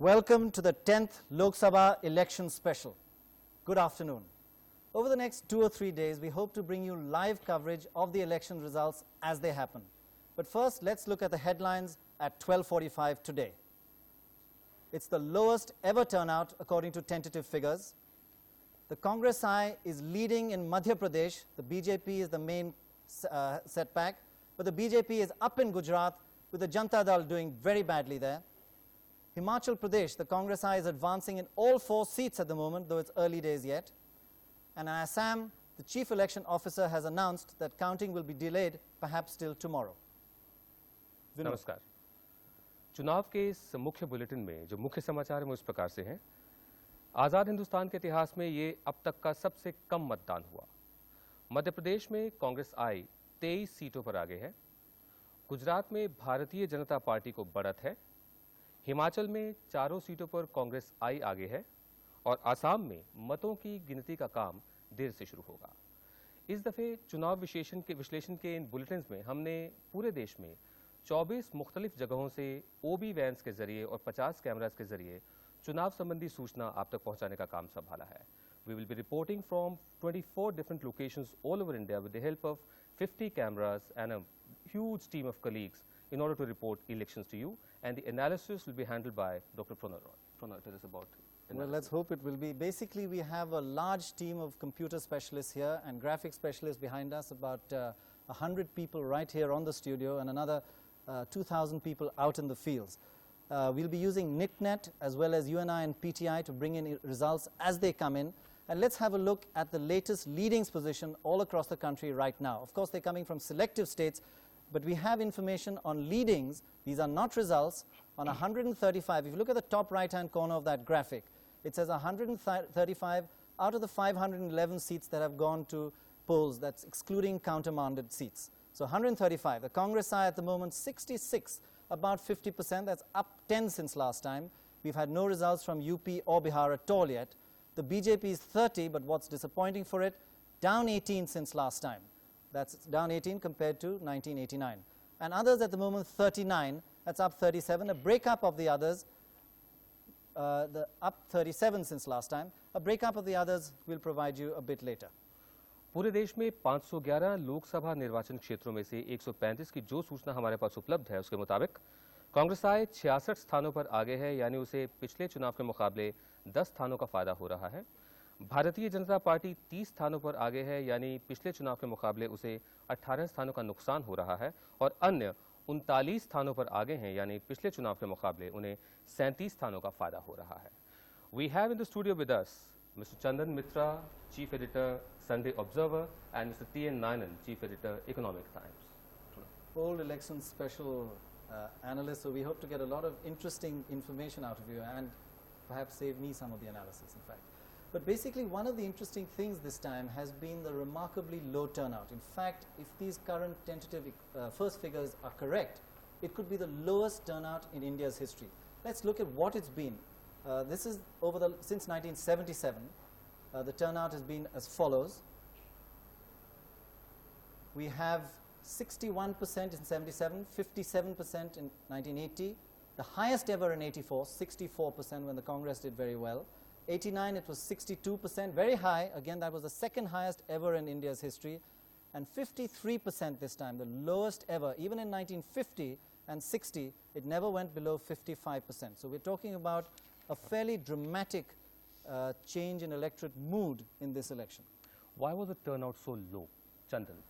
Welcome to the 10th Lok Sabha election special. Good afternoon. Over the next 2 or 3 days, we hope to bring you live coverage of the election results as they happen. But first, let's look at the headlines at 12:45 today. It's the lowest ever turnout according to tentative figures. The Congress I is leading in Madhya Pradesh. The BJP is the main setback. But the BJP is up in Gujarat with the Janata Dal doing very badly there. Himachal Pradesh, the Congress I is advancing in all 4 seats at the moment, though it's early days yet. And in Assam, the chief election officer has announced that counting will be delayed, perhaps till tomorrow. Vinod. नमस्कार। चुनाव के इस मुख्य bulletin में जो मुख्य समाचार हैं वो इस प्रकार से हैं। आज़ाद हिंदुस्तान के इतिहास में ये अब तक का सबसे कम मतदान हुआ। मध्य प्रदेश में कांग्रेस आई 23 सीटों पर आगे है। गुजरात में भारतीय जनता पार्टी को बढ़त है। हिमाचल में 4 सीटों पर कांग्रेस आई आगे है और आसाम में मतों की गिनती का काम देर से शुरू होगा। इस दफे चुनाव विश्लेषण के इन बुलेटिन में हमने पूरे देश में 24 मुख्तलिफ जगहों से ओबी वैन्स के जरिए और 50 कैमरास के जरिए चुनाव संबंधी सूचना आप तक पहुंचाने का काम संभाला है। We will be reporting from 24 different locations all over India with the help of 50 cameras and a huge team of colleagues in order to report elections to you, and the analysis will be handled by Dr. Prannoy. Prannoy, tell us about analysis. Well, let's hope it will be. Basically, we have a large team of computer specialists here and graphic specialists behind us, about 100 people right here on the studio and another 2,000 people out in the fields. We'll be using NICNet as well as UNI and PTI to bring in results as they come in. And let's have a look at the latest leadings position all across the country right now. Of course, they're coming from selective states, but we have information on leadings. These are not results. On 135, if you look at the top right-hand corner of that graphic, it says 135 out of the 511 seats that have gone to polls, that's excluding countermanded seats. So 135. The Congress I at the moment 66, about 50%. That's up 10 since last time. We've had no results from UP or Bihar at all yet. The BJP is 30, but what's disappointing for it, down 18 since last time. That's down 18 compared to 1989. And others at the moment 39, that's up 37. A breakup of the others, up 37 since last time. A breakup of the others we'll provide you a bit later. पूरे देश में 511 लोकसभा निर्वाचन क्षेत्रों में से 135 की जो सूचना हमारे पास उपलब्ध है उसके मुताबिक कांग्रेस आई 66 स्थानों पर आगे है, यानी उसे पिछले चुनाव के मुकाबले 10 स्थानों का फायदा हो रहा है। भारतीय जनता पार्टी 30 स्थानों पर आगे है, यानी पिछले चुनाव के मुकाबले उसे 18 स्थानों का नुकसान हो रहा है और अन्य 39 स्थानों पर आगे हैं, यानी पिछले चुनाव के मुकाबले उन्हें 37 स्थानों का फायदा हो रहा है। We have in the studio with us Mr. Chandan, Mitra, Chief Editor, Sunday Observer, and Mr. T.N. Ninan, Chief Editor, Economic Times. All election special analysts, so we hope to get a lot of interesting information out of you and perhaps save me some of the analysis, in fact. But basically, one of the interesting things this time has been the remarkably low turnout. In fact, if these current tentative first figures are correct, it could be the lowest turnout in India's history. Let's look at what it's been. This is since 1977. The turnout has been as follows. We have 61% in 77, 57% in 1980, the highest ever in 84, 64% when the Congress did very well. 89, it was 62%, very high. Again, that was the second highest ever in India's history. And 53% this time, the lowest ever. Even in 1950 and 60, it never went below 55%. So we're talking about a fairly dramatic change in electorate mood in this election. Why was the turnout so low? Chandan.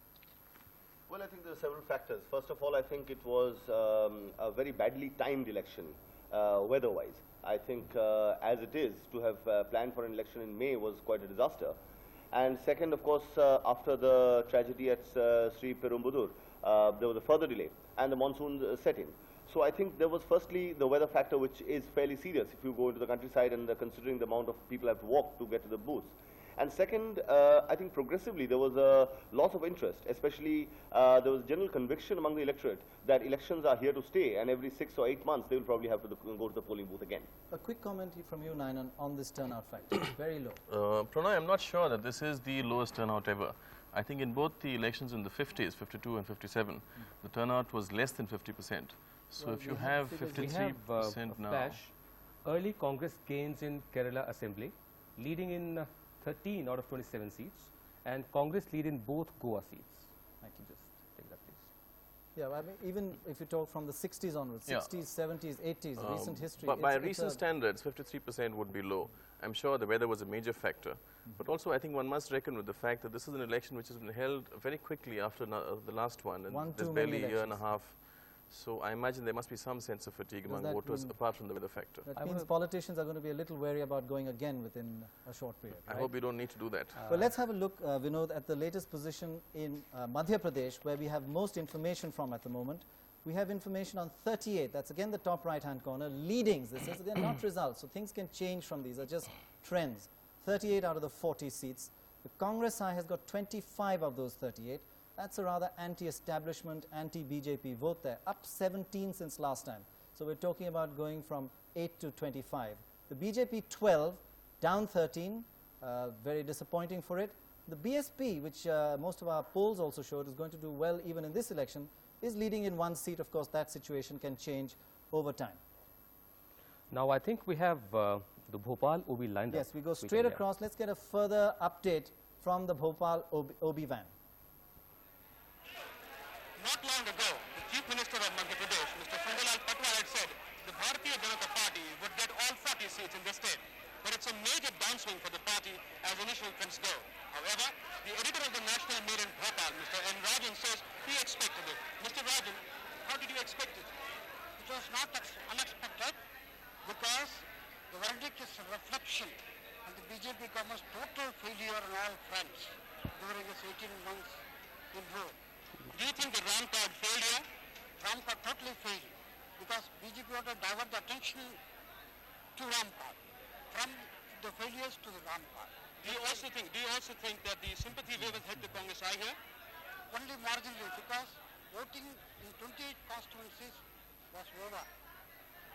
Well, I think there are several factors. First of all, I think it was a very badly timed election, weather-wise. I think as it is, to have planned for an election in May was quite a disaster. And second, of course, after the tragedy at Sri Perumbudur, there was a further delay and the monsoon set in. So I think there was firstly the weather factor, which is fairly serious if you go into the countryside and considering the amount of people have to walk to get to the booths. And second, I think progressively there was a loss of interest, especially there was general conviction among the electorate that elections are here to stay, and every 6 or 8 months they will probably have to go to the polling booth again. A quick comment from you, Ninan, on this turnout factor. It's very low. Prannoy, I'm not sure that this is the lowest turnout ever. I think in both the elections in the 50s, 52 and 57, the turnout was less than 50%. So well, if you have 53% now. early Congress gains in Kerala Assembly, leading in 13 out of 27 seats, and Congress lead in both Goa seats. I can just take that, please. Yeah, I mean, even if you talk from the 60s onwards, 60s, 70s, 80s, recent history. But by recent standards, 53% would be low. I'm sure the weather was a major factor. But also, I think one must reckon with the fact that this is an election which has been held very quickly after the last one. And there's barely a year and a half. So I imagine there must be some sense of fatigue among voters apart from the weather factor. That means politicians are going to be a little wary about going again within a short period. I hope we don't need to do that. Well, let's have a look, Vinod, at the latest position in Madhya Pradesh, where we have most information from at the moment. We have information on 38, that's again the top right-hand corner, leadings. This is, they're not results, so things can change from these, are just trends. 38 out of the 40 seats. The Congress side has got 25 of those 38. That's a rather anti-establishment, anti-BJP vote there, up 17 since last time. So we're talking about going from 8 to 25. The BJP 12, down 13, very disappointing for it. The BSP, which most of our polls also showed is going to do well even in this election, is leading in one seat. Of course, that situation can change over time. Now, I think we have the Bhopal OB lined up. Yes, we go straight across. Let's get a further update from the Bhopal OB van. Not long ago, the Chief Minister of Madhya Pradesh, Mr. Prannoy, had said the Bharatiya Janata Party would get all 40 seats in the state. But it's a major downswing for the party as initial trends go. However, the editor of the National Mail in Bhopal, Mr. N. Rajan, says he expected it. Mr. Rajan, how did you expect it? It was not unexpected because the verdict is a reflection of the BJP government's total failure on all fronts during its 18 months in rule. Do you think the Rampart failure? Rampart totally failed because BJP want to divert the attention to Rampart, from the failures to the Rampart. Do you also think that the sympathy wave has hit the Congress eye here? Only marginally because voting in 28 constituencies was over.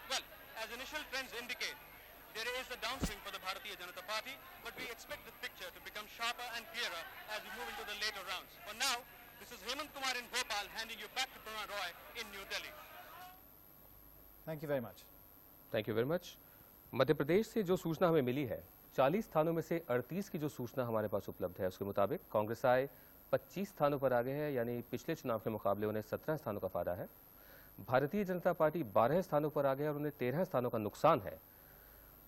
Well, as initial trends indicate, there is a downswing for the Bharatiya Janata Party, but we expect the picture to become sharper and clearer as we move into the later rounds. For now, this is Hemant Kumar in Bhopal handing you back to Prannoy in New Delhi. Thank you very much. Thank you very much. Madhya Pradesh से जो सूचना हमें मिली है, 40 स्थानों में से 38 की जो सूचना हमारे पास उपलब्ध है, उसके मुताबिक कांग्रेस आए 25 स्थानों पर आगे है, यानी पिछले चुनाव के मुकाबले उन्हें 17 स्थानों का फायदा है। भारतीय जनता पार्टी 12 स्थानों पर आगे है और उन्हें 13 स्थानों का नुकसान है।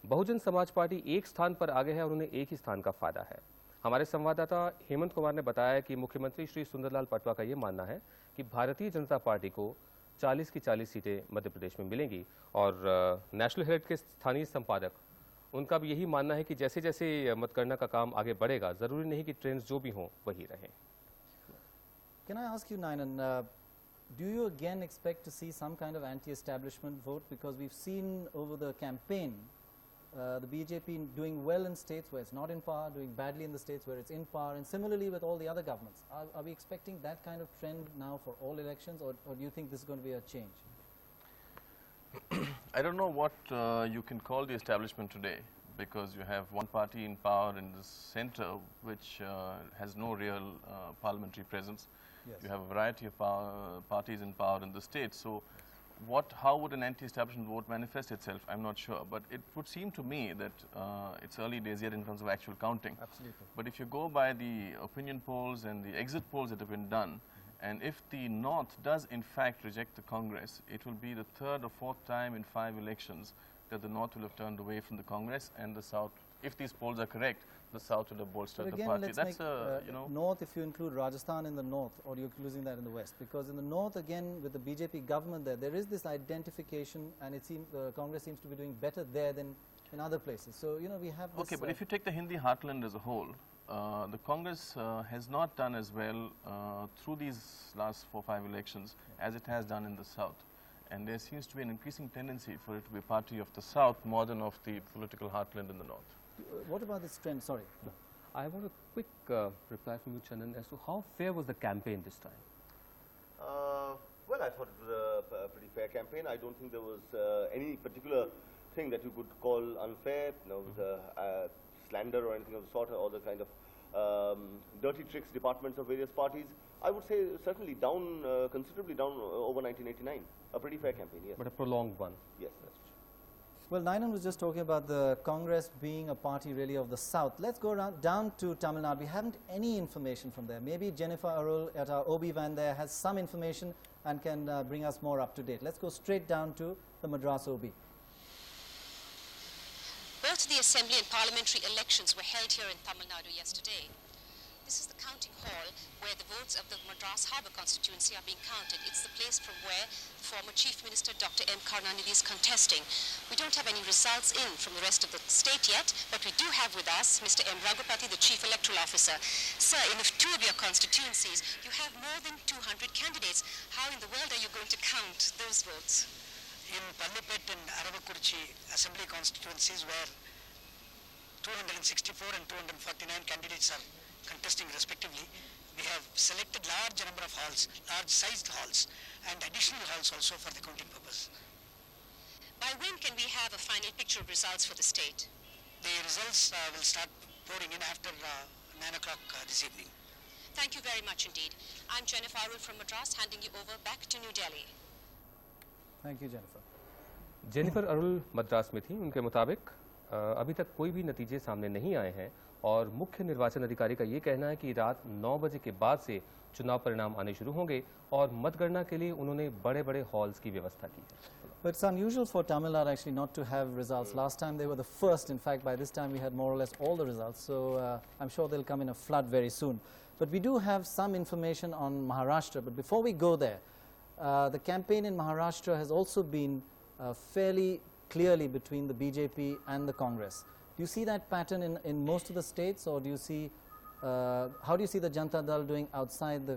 बहुजन समाज पार्टी 1 स्थान पर आगे है और उन्हें 1 ही स्थान का फायदा है। हमारे संवाददाता हेमंत कुमार ने बताया कि मुख्यमंत्री श्री सुंदरलाल पटवा का ये मानना है कि भारतीय जनता पार्टी को 40 की 40 सीटें मध्य प्रदेश में मिलेंगी और नेशनल हेराल्ड के स्थानीय संपादक उनका भी यही मानना है कि जैसे जैसे मतगणना का काम आगे बढ़ेगा, जरूरी नहीं कि ट्रेंड्स जो भी हों वही रहें। Can I ask you, Ninan, do you again expect to see some kind of anti-establishment vote? Because we've seen over the campaign the BJP doing well in states where it's not in power, doing badly in the states where it's in power, and similarly with all the other governments. Are we expecting that kind of trend now for all elections, or do you think this is going to be a change? I don't know what you can call the establishment today, because you have one party in power in the center which has no real parliamentary presence. Yes. You have a variety of parties in power in the state. So how would an anti-establishment vote manifest itself? I'm not sure, but it would seem to me that it's early days yet in terms of actual counting. Absolutely. But if you go by the opinion polls and the exit polls that have been done, and if the North does in fact reject the Congress, it will be the 3rd or 4th time in 5 elections that the North will have turned away from the Congress, and the South, if these polls are correct, the South will have bolstered the party. That's North, if you include Rajasthan in the North, or you're including that in the West, because in the North again with the BJP government there is this identification, and it seems Congress seems to be doing better there than in other places. So we have this. Okay, but if you take the Hindi heartland as a whole, the Congress has not done as well through these last 4 or 5 elections as it has done in the South. And there seems to be an increasing tendency for it to be a party of the South more than of the political heartland in the North. What about this trend? Sorry. I want a quick reply from you, Chandan, as to how fair was the campaign this time? Well, I thought it was a pretty fair campaign. I don't think there was any particular thing that you could call unfair, slander or anything of the sort, or the kind of dirty tricks departments of various parties. I would say certainly down, considerably down over 1989. A pretty fair campaign, yes. But a prolonged one. Yes, that's true. Well, Ninan was just talking about the Congress being a party really of the south. Let's go down to Tamil Nadu. We haven't any information from there. Maybe Jennifer Arul at our OB van there has some information and can bring us more up to date. Let's go straight down to the Madras OB. Both the Assembly and Parliamentary elections were held here in Tamil Nadu yesterday. This is the counting hall where the votes of the Madras Harbour constituency are being counted. It's the place from where former Chief Minister Dr. M. Karunanidhi is contesting. We don't have any results in from the rest of the state yet, but we do have with us Mr. M. Raghupati, the Chief Electoral Officer. Sir, in two of your constituencies, you have more than 200 candidates. How in the world are you going to count those votes? In Pallipet and Aravakurchi assembly constituencies where 264 and 249 candidates are contesting respectively, we have selected large number of halls, large sized halls and additional halls also for the counting purpose. By when can we have a final picture of results for the state? The results will start pouring in after 9 o'clock this evening. Thank you very much indeed. I'm Jennifer Arul from Madras, handing you over back to New Delhi. Thank you, Jennifer. Jennifer Arul Madras में थी। उनके मुताबिक अभी तक कोई भी नतीजे सामने नहीं आए हैं और मुख्य निर्वाचन अधिकारी का ये कहना है कि रात 9 बजे के बाद से चुनाव परिणाम आने शुरू होंगे और मतगणना के लिए उन्होंने बड़े-बड़े हॉल्स की व्यवस्था की है। But it's unusual for Tamil Nadu actually not to have results. Last time they were the first. In fact, by this time we had more or less all the results. So I'm sure they'll come in a flood very soon. But we do have some information on Maharashtra. But before we go there, the campaign in Maharashtra has also been fairly clearly between the BJP and the Congress. Do you see that pattern in most of the states, or do you see, how do you see the Janata Dal doing outside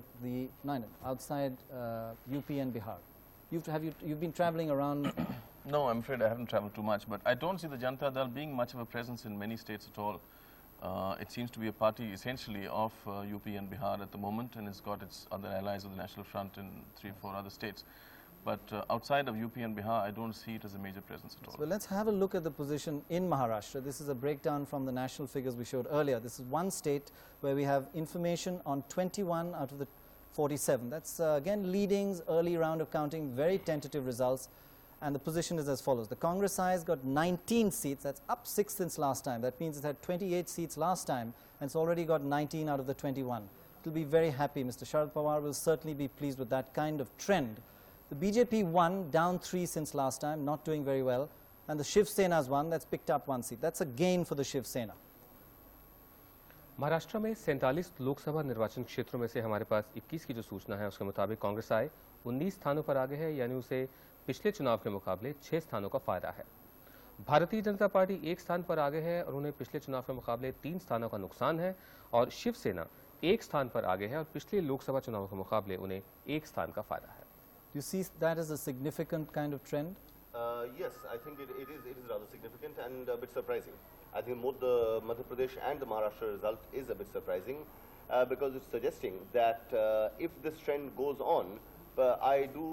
outside UP and Bihar? You've been traveling around. No, I'm afraid I haven't traveled too much, but I don't see the Janata Dal being much of a presence in many states at all. It seems to be a party essentially of UP and Bihar at the moment, and it's got its other allies of the National Front in 3 or 4 other states. But outside of UP and Bihar, I don't see it as a major presence at all. So let's have a look at the position in Maharashtra. This is a breakdown from the national figures we showed earlier. This is one state where we have information on 21 out of the 47. That's again leadings, early round of counting, very tentative results. And the position is as follows. The Congress side got 19 seats. That's up 6 since last time. That means it had 28 seats last time, and it's already got 19 out of the 21. It will be very happy. Mr. Sharad Pawar will certainly be pleased with that kind of trend. The BJP won, down 3 since last time, not doing very well. And the Shiv Sena's won. That's picked up 1 seat. That's a gain for the Shiv Sena. Maharashtra में 47 लोकसभा निर्वाचन क्षेत्रों में से हमारे पास 21 की जो सूचना है उसके मुताबिक कांग्रेस आए 19 स्थानों पर आगे है, यानी उसे पिछले चुनाव के मुकाबले 6 स्थानों का फायदा है। भारतीय जनता पार्टी 1 स्थान पर आगे है और उन्हें पिछले चुनाव के मुकाबले 3 स्थानों का नुकसान है, और शिवसेना 1 स्थान पर आगे है और पिछले लोकसभा चुनाव के मुकाबले उन्हें 1 स्थान का फायदा है। Do you see that as a significant kind of trend? Yes, I think it is rather significant and a bit surprising. I think both the Madhya Pradesh and the Maharashtra result is a bit surprising because it's suggesting that if this trend goes on, I do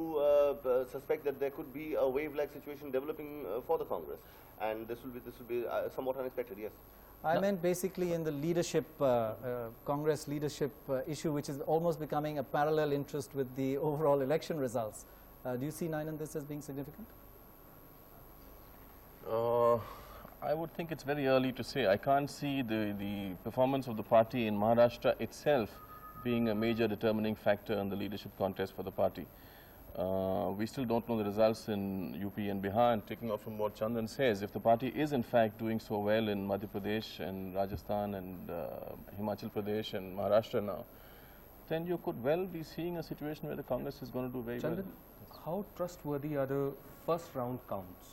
suspect that there could be a wave-like situation developing for the Congress, and this will be somewhat unexpected. Yes. I meant basically in the leadership, Congress leadership issue, which is almost becoming a parallel interest with the overall election results. Do you see, Ninan, this as being significant? I would think it's very early to say. I can't see the performance of the party in Maharashtra itself being a major determining factor in the leadership contest for the party. We still don't know the results in UP and Bihar, and taking off from what Chandan says, if the party is in fact doing so well in Madhya Pradesh and Rajasthan and Himachal Pradesh and Maharashtra now, then you could well be seeing a situation where the Congress is going to do very Chandan, well. how trustworthy are the first round counts?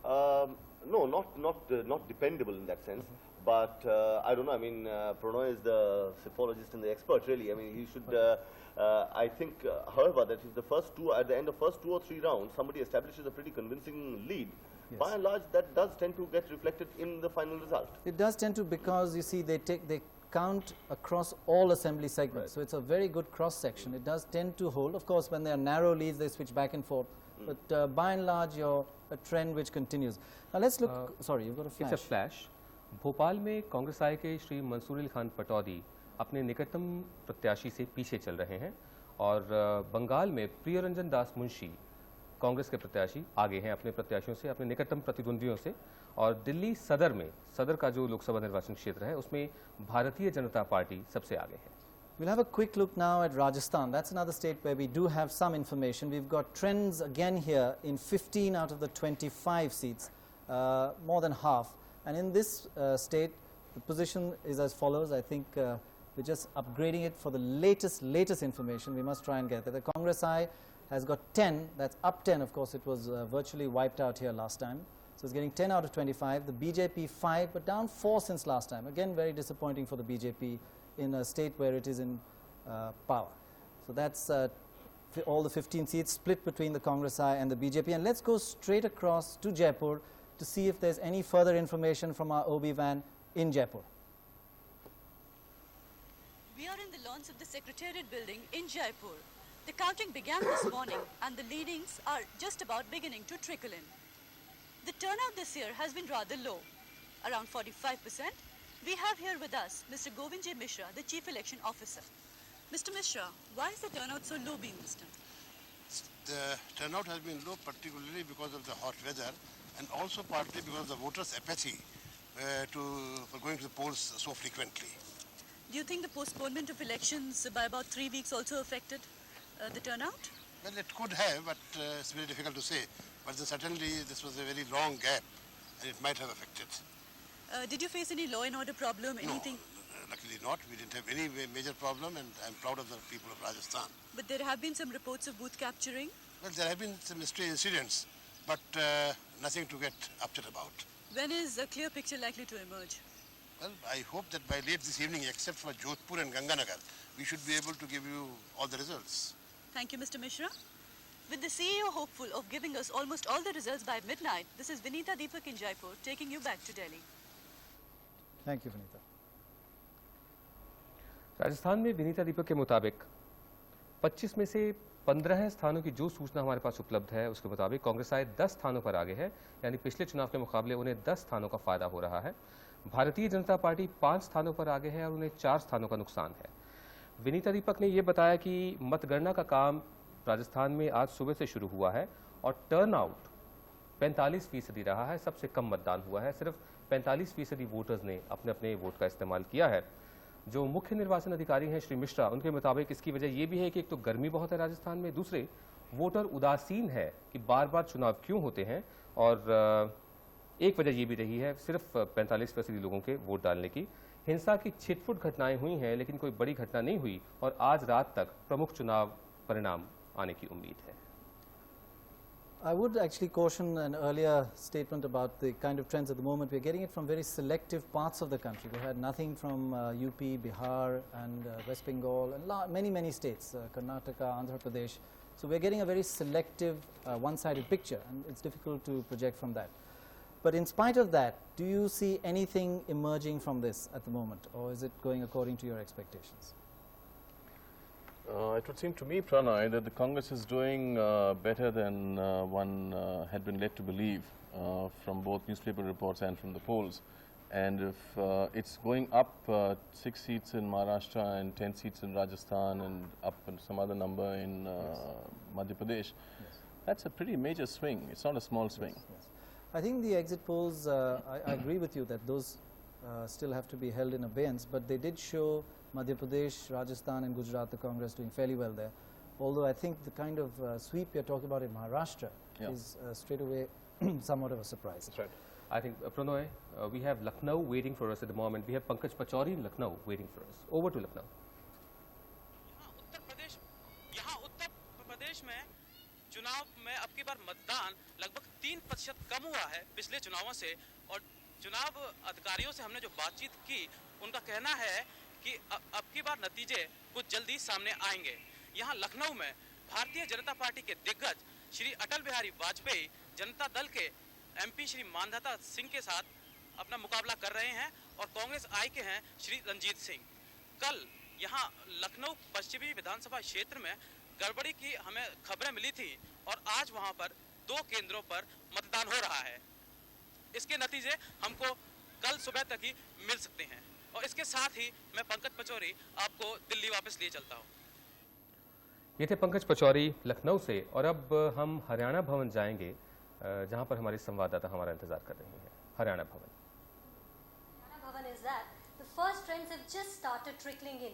No, not dependable in that sense. But I don't know. I mean, Prannoy is the psephologist and the expert, really. I mean, he should. I think, however, that if the first two, at the end of first 2 or 3 rounds, somebody establishes a pretty convincing lead. Yes. By and large, that does tend to get reflected in the final result. It does tend to, because you see they count across all assembly segments. Right. So it's a very good cross section. It does tend to hold. Of course, when there are narrow leads, they switch back and forth. But by and large, you're a trend which continues. Now let's look. Sorry, you've got a flash. It's a flash. Bhopal में कांग्रेस आय के श्री मंसूर खान पटौदी अपने निकटतम प्रत्याशी से पीछे चल रहे हैं, और बंगाल में प्रियरंजन दास मुंशी कांग्रेस के प्रत्याशी आगे हैं अपने प्रत्याशियों से, अपने निकटतम प्रतिद्वंदियों से। और दिल्ली सदर का जो लोकसभा निर्वाचन क्षेत्र है उसमें भारतीय जनता पार्टी सबसे आगे है। We'll have a quick look now at Rajasthan. That's another state where we do have some information. We've got trends again here in 15 out of the 25 seats, more than half. And in this state, the position is as follows. I think we're just upgrading it for the latest information. We must try and get there. The Congress I has got 10. That's up 10. Of course, it was virtually wiped out here last time. So it's getting 10 out of 25. The BJP 5, but down 4 since last time. Again, very disappointing for the BJP in a state where it is in power. So that's all the 15 seats split between the Congress I and the BJP. And let's go straight across to Jaipur to see if there's any further information from our OB van in Jaipur. We are in the lawns of the Secretariat building in Jaipur. The counting began this morning and the leanings are just about beginning to trickle in. The turnout this year has been rather low, around 45%. We have here with us Mr. Govindjay Mishra, the Chief Election Officer. Mr. Mishra, why is the turnout so low being this time? The turnout has been low particularly because of the hot weather and also partly because of the voters' apathy for going to the polls so frequently. Do you think the postponement of elections by about 3 weeks also affected the turnout? Well, it could have, but it's very difficult to say. But certainly this was a very long gap and it might have affected. Did you face any law and order problem, anything? No, luckily not. We didn't have any major problem and I'm proud of the people of Rajasthan. But there have been some reports of booth capturing? Well, there have been some mystery incidents, but nothing to get upset about. When is a clear picture likely to emerge? Well, I hope that by late this evening, except for Jodhpur and Ganganagar, we should be able to give you all the results. Thank you, Mr. Mishra. With the CEO hopeful of giving us almost all the results by midnight, this is Vinita Deepak in Jaipur, taking you back to Delhi. Thank you, Vinita. Rajasthan में विनीता दीपक के मुताबिक 25 में से 15 स्थानों की जो सूचना हमारे पास उपलब्ध है उसके मुताबिक कांग्रेस आए 10 स्थानों पर आगे है, यानी पिछले चुनाव के मुकाबले उन्हें 10 स्थानों का फायदा हो रहा है। भारतीय जनता पार्टी 5 स्थानों पर आगे है और उन्हें 4 स्थानों का नुकसान है। विनीता दीपक ने यह बताया कि मतगणना का काम राजस्थान में आज सुबह से शुरू हुआ है और टर्नआउट 45% रहा है, सबसे कम मतदान हुआ है। सिर्फ 45% वोटर्स ने अपने अपने वोट का इस्तेमाल किया है। जो मुख्य निर्वाचन अधिकारी हैं श्री मिश्रा, उनके मुताबिक इसकी वजह यह भी है कि एक तो गर्मी बहुत है राजस्थान में, दूसरे वोटर उदासीन है कि बार बार चुनाव क्यों होते हैं, और एक वजह यह भी रही है सिर्फ 45% लोगों के वोट डालने की। हिंसा की छिटपुट घटनाएं हुई हैं लेकिन कोई बड़ी घटना नहीं हुई और आज रात तक प्रमुख चुनाव परिणाम आने की उम्मीद है। I would actually caution an earlier statement about the kind of trends at the moment. We're getting it from very selective parts of the country. We had nothing from UP, Bihar and West Bengal and many states, Karnataka, Andhra Pradesh. So we're getting a very selective one-sided picture and it's difficult to project from that. But in spite of that, do you see anything emerging from this at the moment, or is it going according to your expectations? It would seem to me, Prannoy, that the Congress is doing better than one had been led to believe from both newspaper reports and from the polls. And if it's going up 6 seats in Maharashtra and 10 seats in Rajasthan and up in some other number in Madhya Pradesh, that's a pretty major swing. It's not a small swing. Yes. I think the exit polls, I agree with you that those still have to be held in abeyance, but they did show Madhya Pradesh, Rajasthan and Gujarat, the Congress doing fairly well there. Although I think the kind of sweep you're talking about in Maharashtra is straight away somewhat of a surprise. That's right. I think, Prannoy, we have Lucknow waiting for us at the moment. We have Pankaj Pachauri in Lucknow waiting for us. Over to Lucknow. यहाँ उत्तर प्रदेश में चुनाव में अब की बार मतदान लगभग 3% कम हुआ है पिछले चुनावों से, और चुनाव अधिकारियों से हमने जो बातचीत की उनका कहना है कि अब की बार नतीजे कुछ जल्दी सामने आएंगे। यहाँ लखनऊ में भारतीय जनता पार्टी के दिग्गज श्री अटल बिहारी वाजपेयी जनता दल के एमपी श्री मानधता सिंह के साथ अपना मुकाबला कर रहे हैं और कांग्रेस आई के हैं श्री रंजीत सिंह। कल यहाँ लखनऊ पश्चिमी विधानसभा क्षेत्र में गड़बड़ी की हमें खबरें मिली थी और आज वहां पर 2 केंद्रों पर मतदान हो रहा है। इसके नतीजे हमको कल सुबह तक ही मिल सकते हैं और इसके साथ ही मैं पंकज पचौरी आपको दिल्ली वापस लिए चलता हूं। ये थे पंकज पचौरी लखनऊ से। और अब हम हरियाणा भवन जाएंगे, जहां पर हमारी संवाददाता हमारा इंतजार कर रही हैं। हरियाणा भवन। Hariana Bhavan is that the first trends have just started trickling in.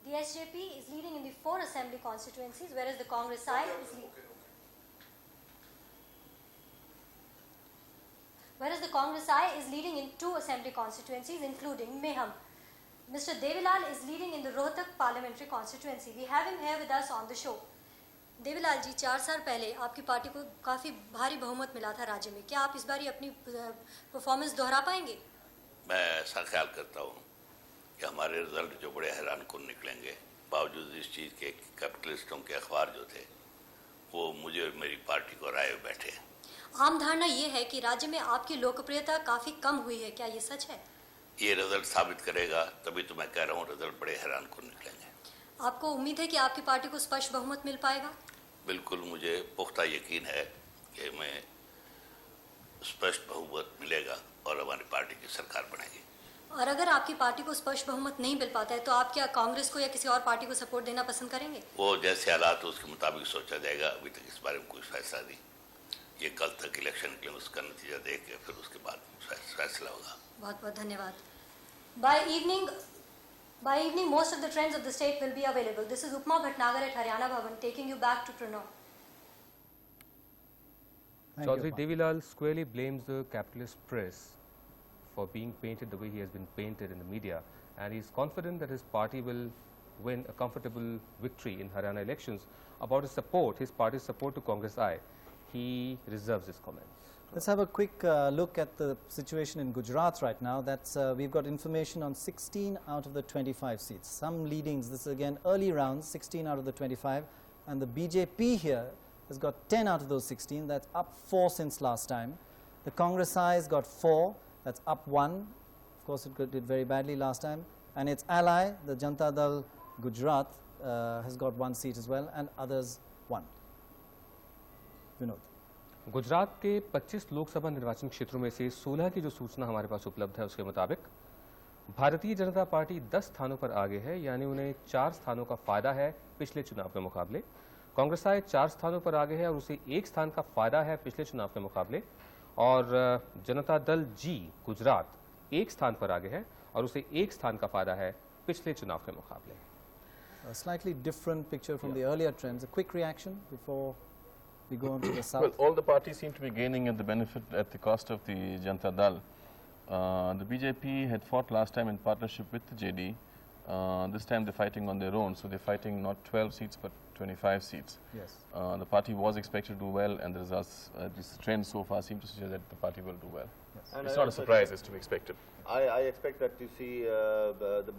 The SJP is leading in the 4 assembly constituencies, whereas the Congress side is leading in 2 assembly constituencies, including Meham. Mr. Devilal is leading in the Rohtak parliamentary constituency. We have him here with us on the show. Devilal ji, 4 साल पहले आपकी party को काफ़ी भारी बहुमत मिला था राज्य में। क्या आप इस बार अपनी परफॉर्मेंस दोहरा पाएंगे? मैं ऐसा ख्याल करता हूँ कि हमारे रिजल्ट जो बड़े हैरान कुन निकलेंगे, बावजूद इस चीज़ के कैपिटलिस्टों के अखबार जो थे वो मुझे और मेरी पार्टी को राय बैठे। आम धारणा ये है कि राज्य में आपकी लोकप्रियता काफ़ी कम हुई है, क्या ये सच है? ये रिजल्ट साबित करेगा, तभी तो मैं कह रहा हूँ रिजल्ट बड़े हैरान कुन निकलेंगे। आपको उम्मीद है कि आपकी पार्टी को स्पष्ट बहुमत मिल पाएगा? बिल्कुल, मुझे पुख्ता यकीन है कि मैं स्पष्ट बहुमत मिलेगा और हमारी पार्टी की सरकार बनेगी। और अगर आपकी पार्टी को स्पष्ट बहुमत नहीं मिल पाता है तो आप क्या कांग्रेस को या किसी और पार्टी को सपोर्ट देना पसंद करेंगे? वो जैसे हालात हो उसके मुताबिक सोचा जाएगा। अभी तक इस बारे में कोई फैसला नहीं। ये कल तक इलेक्शन के लिए उसका नतीजा देख के फिर उसके बाद फैसला होगा। बहुत बहुत धन्यवाद। By evening, most of the trends of the state will be available. This is Upma Bhatnagar at Haryana Bhavan, taking you back to Prannoy. Chaudhary Devilal squarely blames the capitalist press for being painted the way he has been painted in the media, and he is confident that his party will win a comfortable victory in Haryana elections. About his party's support to Congress I, he reserves his comments. Let's have a quick look at the situation in Gujarat right now. That's we've got information on 16 out of the 25 seats. Some leadings, this is again early rounds, 16 out of the 25. And the BJP here has got 10 out of those 16. That's up 4 since last time. The Congress I has got 4. That's up 1. Of course, it did very badly last time. And its ally, the Janata Dal Gujarat, has got 1 seat as well, and others 1. Vinod. Gujarat के 25 लोकसभा निर्वाचन क्षेत्रों में से 16 की जो सूचना हमारे पास उपलब्ध है उसके मुताबिक भारतीय जनता पार्टी 10 स्थानों पर आगे है, यानी उन्हें 4 स्थानों का फायदा है पिछले चुनाव के मुकाबले। कांग्रेस आई 4 स्थानों पर आगे है और उसे 1 स्थान का फायदा है पिछले चुनाव के मुकाबले। और जनता दल जी गुजरात 1 स्थान पर आगे है और उसे 1 स्थान का फायदा है पिछले चुनाव के मुकाबले। A slightly different picture from the earlier trends. A quick reaction before we go on to the south. Well, all the parties seem to be gaining at the benefit at the cost of the Janata Dal. The BJP had fought last time in partnership with the JD. This time they're fighting on their own, so they're fighting not 12 seats but 25 seats. Yes. The party was expected to do well, and the results, this trend so far seem to suggest that the party will do well. Yes. And it's not a surprise, as to be expected. I expect that you see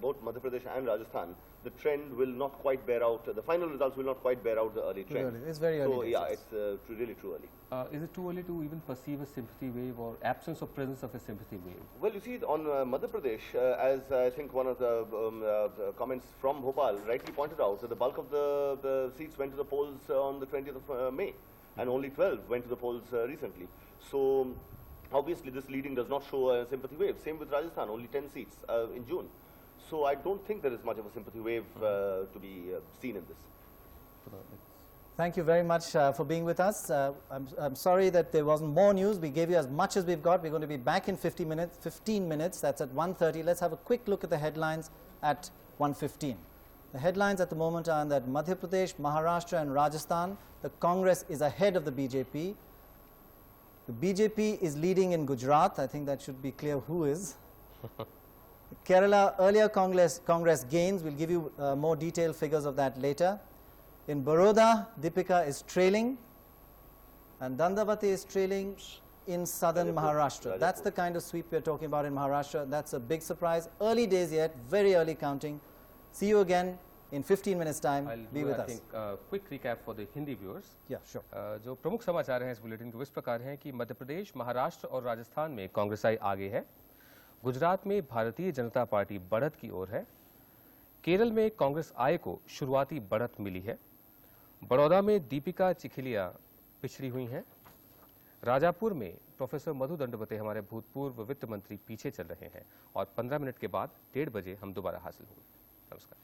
both Madhya Pradesh and Rajasthan, the trend will not quite bear out, the final results will not quite bear out the early trend. It's very early. So yeah, it's really too early. Is it too early to even perceive a sympathy wave or absence of presence of a sympathy wave? Well, you see, on Madhya Pradesh, as I think one of the comments from Bhopal rightly pointed out, that the bulk of the seats went to the polls on the 20th of May, and only 12 went to the polls recently. So obviously this leading does not show a sympathy wave. Same with Rajasthan, only 10 seats in June. So I don't think there is much of a sympathy wave to be seen in this. Thank you very much for being with us. I'm sorry that there wasn't more news. We gave you as much as we've got. We're going to be back in 15 minutes. That's at 1:30. Let's have a quick look at the headlines at 1:15. The headlines at the moment are that Madhya Pradesh, Maharashtra and Rajasthan, the Congress is ahead of the BJP. The BJP is leading in Gujarat. I think that should be clear who is. Kerala, earlier Congress gains. We'll give you more detailed figures of that later. In Baroda, Deepika is trailing, and Dandavati is trailing in southern Maharashtra. That's the kind of sweep we're talking about in Maharashtra. That's a big surprise. Early days yet, very early counting. See you again in 15 minutes time. Be with us. I think quick recap for the Hindi viewers. Yeah, sure. जो प्रमुख समाचार हैं इस bulletin के इस प्रकार हैं कि मध्य प्रदेश, महाराष्ट्र और राजस्थान में कांग्रेस आई आगे है। गुजरात में भारतीय जनता पार्टी बढ़त की ओर है। केरल में कांग्रेस आई को शुरुआती बढ़त मिली है। बड़ौदा में दीपिका चिखलिया पिछड़ी हुई हैं। राजापुर में प्रोफेसर मधु दंडवते हमारे भूतपूर्व वित्त मंत्री पीछे चल रहे हैं और 15 मिनट के बाद 1:30 बजे हम दोबारा हासिल होंगे। नमस्कार।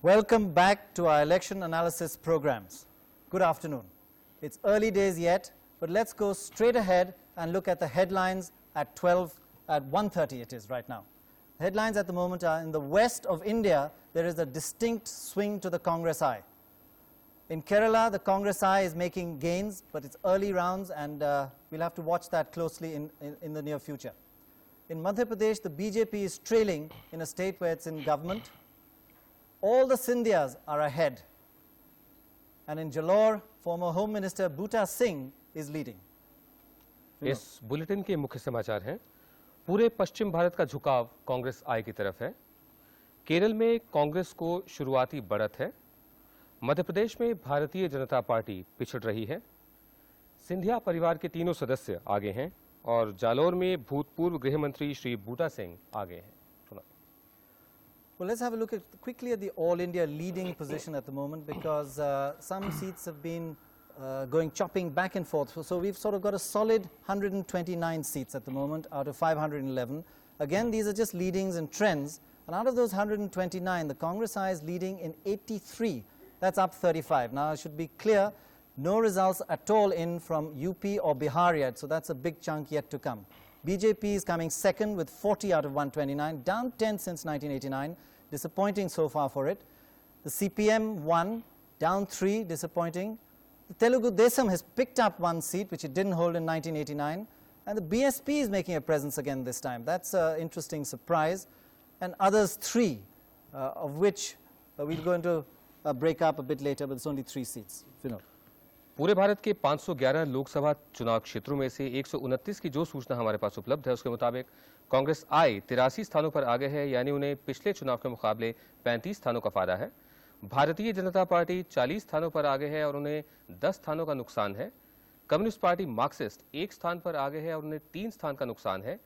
Welcome back to our election analysis programs. Good afternoon. It's early days yet, but let's go straight ahead and look at the headlines at 1:30 it is right now. The headlines at the moment are: in the west of India, there is a distinct swing to the Congress eye. In Kerala, the Congress eye is making gains, but it's early rounds, and we'll have to watch that closely in the near future. In Madhya Pradesh, the BJP is trailing in a state where it's in government. All the Scindias are ahead. And in Jalore, former Home Minister Bhuta Singh is leading. इस bulletin के मुख्य समाचार हैं: पूरे पश्चिम भारत का झुकाव कांग्रेस आई की तरफ है। केरल में कांग्रेस को शुरुआती बढ़त है। मध्य प्रदेश में भारतीय जनता पार्टी पिछड़ रही है। सिंधिया परिवार के तीनों सदस्य आगे हैं और जालोर में भूतपूर्व गृह मंत्री श्री बूटा सिंह आगे हैं। Well, let's have a look quickly at the All India leading position at the moment, because some seats have been going chopping back and forth. So we've sort of got a solid 129 seats at the moment out of 511. Again, these are just leadings and trends. And out of those 129, the Congress eye is leading in 83. That's up 35. Now, it should be clear, no results at all in from UP or Bihar yet. So that's a big chunk yet to come. BJP is coming second with 40 out of 129, down 10 since 1989. Disappointing so far for it. The CPM won, down 3, disappointing. The Telugu Desam has picked up 1 seat, which it didn't hold in 1989. And the BSP is making a presence again this time. That's an interesting surprise. And others 3, of which we're going to break up a bit later, but it's only 3 seats. Vinod. पूरे भारत के 511 लोकसभा चुनाव क्षेत्रों में से 129 की जो सूचना हमारे पास उपलब्ध है, उसके मुताबिक कांग्रेस आई 83 स्थानों पर आगे है, यानी उन्हें पिछले चुनाव के मुकाबले 35 स्थानों का फायदा है। भारतीय जनता पार्टी 40 स्थानों पर आगे है और उन्हें 10 स्थानों का नुकसान है। कम्युनिस्ट पार्टी मार्क्सिस्ट 1 स्थान पर आगे है और उन्हें 3 स्थान का नुकसान है।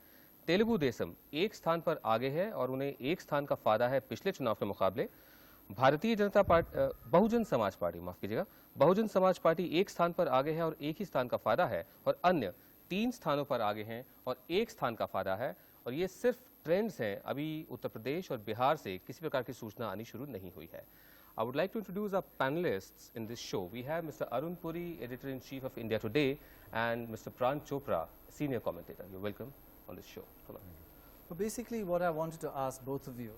तेलुगु देशम 1 स्थान पर आगे है और उन्हें 1 स्थान का फायदा है पिछले चुनाव के मुकाबले। भारतीय जनता पार्टी बहुजन समाज पार्टी, माफ कीजिएगा, बहुजन समाज पार्टी 1 स्थान पर आगे है और 1 ही स्थान का फायदा है, और अन्य 3 स्थानों पर आगे हैं और 1 स्थान का फायदा है। और ये सिर्फ ट्रेंड्स हैं, अभी उत्तर प्रदेश और बिहार से किसी प्रकार की सूचना आनी शुरू नहीं हुई है। I would like to introduce our panelists in this show. We have Mr. Arun Puri, Editor-in-Chief of India Today, and Mr. Pran Chopra, Senior Commentator. You're welcome on this show. Come on. Well, basically what I wanted to ask both of you,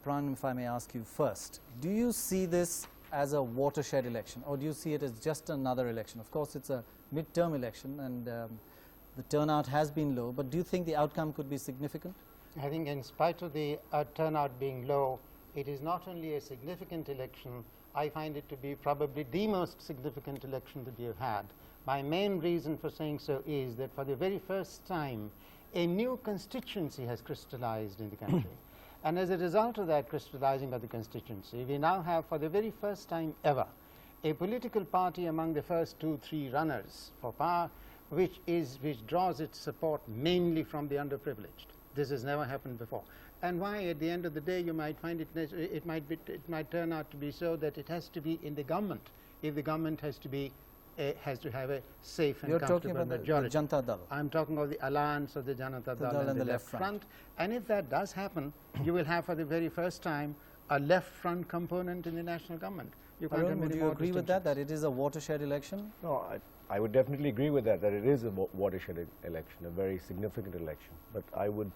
Pran, if I may ask you first, do you see this as a watershed election, or do you see it as just another election? Of course, it's a mid-term election, and the turnout has been low, but do you think the outcome could be significant? I think in spite of the turnout being low, it is not only a significant election, I find it to be probably the most significant election that we have had. My main reason for saying so is that for the very first time, a new constituency has crystallized in the country. And as a result of that crystallizing of the constituency, we now have for the very first time ever a political party among the first 2-3 runners for power, which draws its support mainly from the underprivileged. This has never happened before. And why, at the end of the day, you might find it might turn out to be so that it has to be in the government. If the government has to have a safe and comfortable majority. You're talking about the Janata Dal. I'm talking of the alliance of the Janata Dal and the left front. And if that does happen, you will have for the very first time a left front component in the national government. Arun, would you agree with that it is a watershed election? No, I would definitely agree with that it is a watershed election, a very significant election. But I would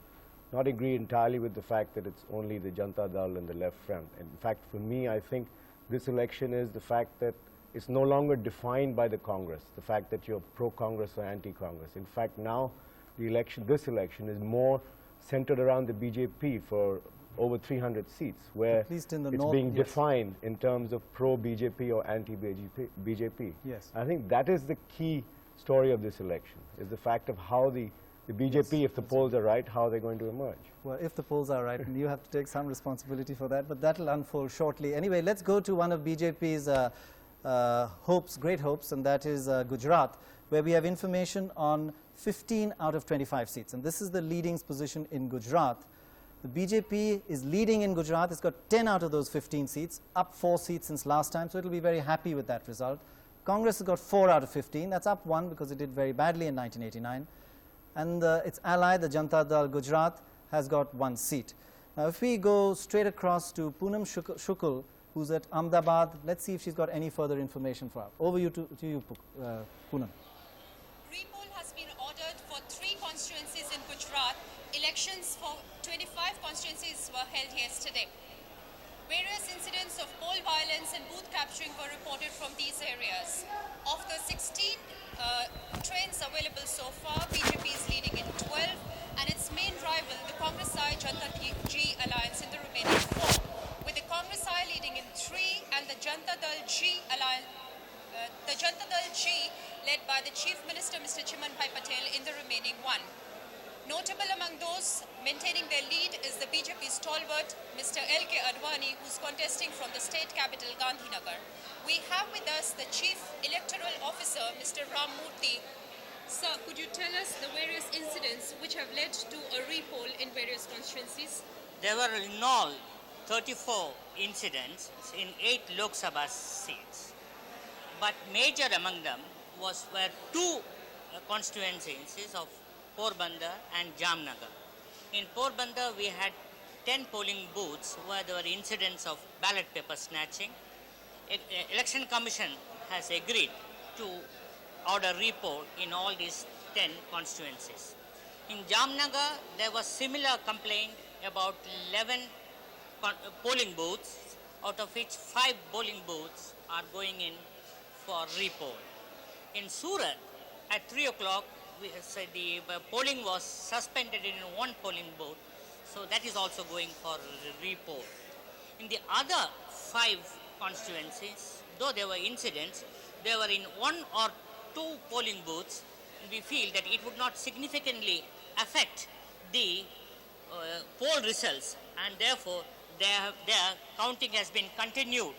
not agree entirely with the fact that it's only the Janata Dal and the left front. In fact, for me, I think this election is the fact that it's no longer defined by the Congress, the fact that you're pro-Congress or anti-Congress. In fact, now this election is more centered around the BJP for over 300 seats, where at least in the it's north, being defined in terms of pro-BJP or anti-BJP. Yes. I think that is the key story of this election, is the fact of how the BJP, if the polls are right, how they're going to emerge. Well, if the polls are right, and you have to take some responsibility for that, but that will unfold shortly. Anyway, let's go to one of BJP's great hopes, and that is Gujarat, where we have information on 15 out of 25 seats. And this is the leading position in Gujarat. The BJP is leading in Gujarat. It's got 10 out of those 15 seats, up 4 seats since last time, so it will be very happy with that result. Congress has got 4 out of 15. That's up 1 because it did very badly in 1989. And its ally, the Janata Dal Gujarat, has got 1 seat. Now, if we go straight across to Poonam Shukla, who's at Ahmedabad. Let's see if she's got any further information for us. Over to you, Poonam. Repoll has been ordered for 3 constituencies in Gujarat. Elections for 25 constituencies were held yesterday. Various incidents of poll violence and booth capturing were reported from these areas. Of the 16 trains available so far, BJP is leading in 12 and its main rival, the Congress-I Janata G alliance, in the remaining 4, with the Congress-I leading in 3 and the Janata Dal G alliance, led by the Chief Minister Mr. Chimanbhai Patel, in the remaining 1. Notable among those maintaining their lead is the BJP stalwart Mr. L.K. Advani, who's contesting from the state capital Gandhinagar. We have with us the Chief Electoral Officer Mr. Ram Murthy. Sir, could you tell us the various incidents which have led to a repoll in various constituencies? There were in all 34 incidents in 8 Lok Sabha seats. But major among them were 2 constituencies of Porbandar and Jamnagar. In Porbandar, we had 10 polling booths where there were incidents of ballot paper snatching. Election Commission has agreed to order repoll in all these 10 constituencies. In Jamnagar, there was similar complaint about 11 polling booths, out of which 5 polling booths are going in for repoll. In Surat, at 3 o'clock, the polling was suspended in 1 polling booth, so that is also going for repoll. In the other 5 constituencies, though there were incidents, they were in 1 or 2 polling booths, and we feel that it would not significantly affect the poll results, and therefore their counting has been continued.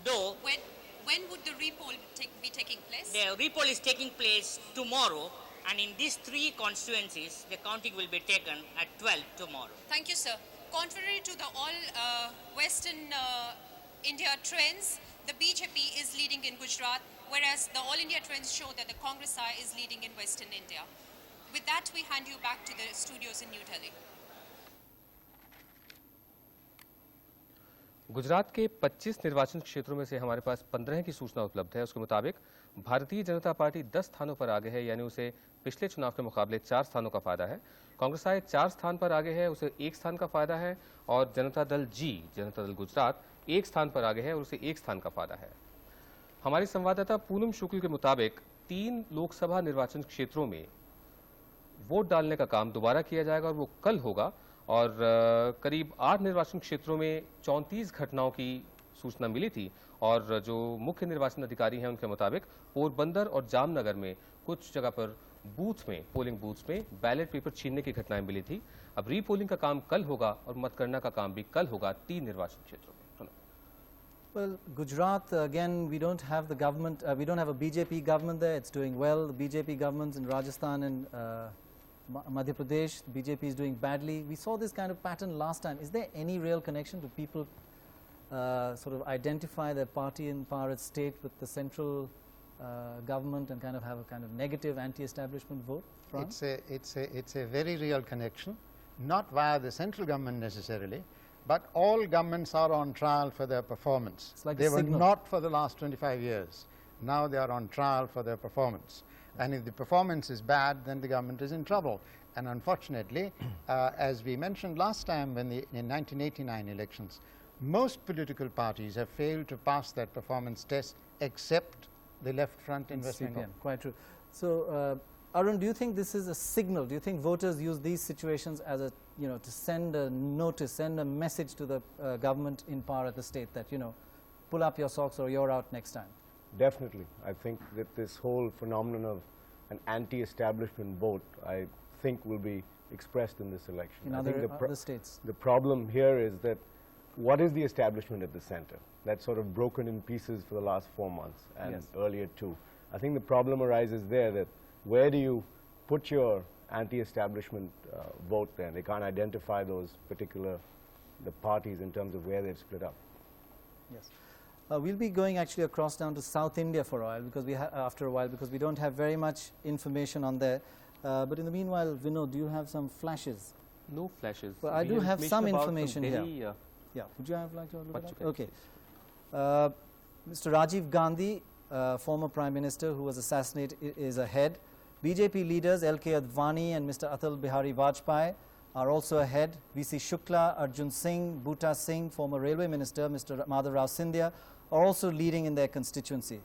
Though when would the repoll be taking place? The repoll is taking place tomorrow, and in these 3 constituencies, the counting will be taken at 12 tomorrow. Thank you, sir. Contrary to the all Western India trends, the BJP is leading in Gujarat, whereas the All India trends show that the Congress-I is leading in Western India. With that, we hand you back to the studios in New Delhi. Gujarat के 25 निर्वाचन क्षेत्रों में से हमारे पास 15 की सूचना उपलब्ध है। उसके मुताबिक भारतीय जनता पार्टी 10 स्थानों पर आगे है, यानी उसे पिछले चुनाव के मुकाबले 4 स्थानों का फायदा है। कांग्रेस आई 4 स्थान पर आगे है, उसे 1 स्थान का फायदा है, और जनता दल गुजरात 1 स्थान पर आगे है और उसे 1 स्थान का फायदा है। हमारी संवाददाता पूनम शुक्ल के मुताबिक 3 लोकसभा निर्वाचन क्षेत्रों में वोट डालने का काम दोबारा किया जाएगा और वो कल होगा, और करीब 8 निर्वाचन क्षेत्रों में 34 घटनाओं की सूचना मिली थी, और जो मुख्य निर्वाचन अधिकारी हैं उनके मुताबिक पोरबंदर और जामनगर में कुछ जगह पर पोलिंग बूथ्स में बैलेट पेपर छीनने की घटनाएं मिली थी। अब रीपोलिंग का काम कल होगा और मतगणना का काम भी कल होगा 3 निर्वाचन क्षेत्रों में। Well, Gujarat, again, we don't have the government, we don't have a BJP government there. It's doing well. The BJP governments in Rajasthan and Madhya Pradesh, the BJP is doing badly. We saw this kind of pattern last time. Is there any real connection? Do people sort of identify their party in power at state with the central government and kind of have a kind of negative anti-establishment vote? It's a very real connection, not via the central government necessarily, but all governments are on trial for their performance. It's like they a were signal. not for the last 25 years. Now they are on trial for their performance. And if the performance is bad, then the government is in trouble. And unfortunately, as we mentioned last time when in 1989 elections, most political parties have failed to pass that performance test except the left front in West Bengal. Quite true. So, Arun, do you think this is a signal? Do you think voters use these situations as a, to send a notice, send a message to the government in power at the state that, pull up your socks or you're out next time? Definitely. I think that this whole phenomenon of an anti-establishment vote, I think, will be expressed in this election. In other states. The problem here is that what is the establishment at the center? That's sort of broken in pieces for the last 4 months and earlier too. I think the problem arises there that where do you put your anti-establishment vote there? They can't identify those particular parties in terms of where they're split up. Yes. We'll be going actually across down to South India for a while because we don't have very much information on there. But in the meanwhile, Vinod, do you have some flashes? No flashes. Well, I do have some information here. Delhi, yeah, would you have like to look at that? Okay. Mr. Rajiv Gandhi, former Prime Minister who was assassinated, is ahead. BJP leaders L.K. Advani and Mr. Atal Bihari Vajpayee are also ahead. V.C. Shukla, Arjun Singh, Bhuta Singh, former Railway Minister, Mr. Madhav Rao Scindia, are also leading in their constituency.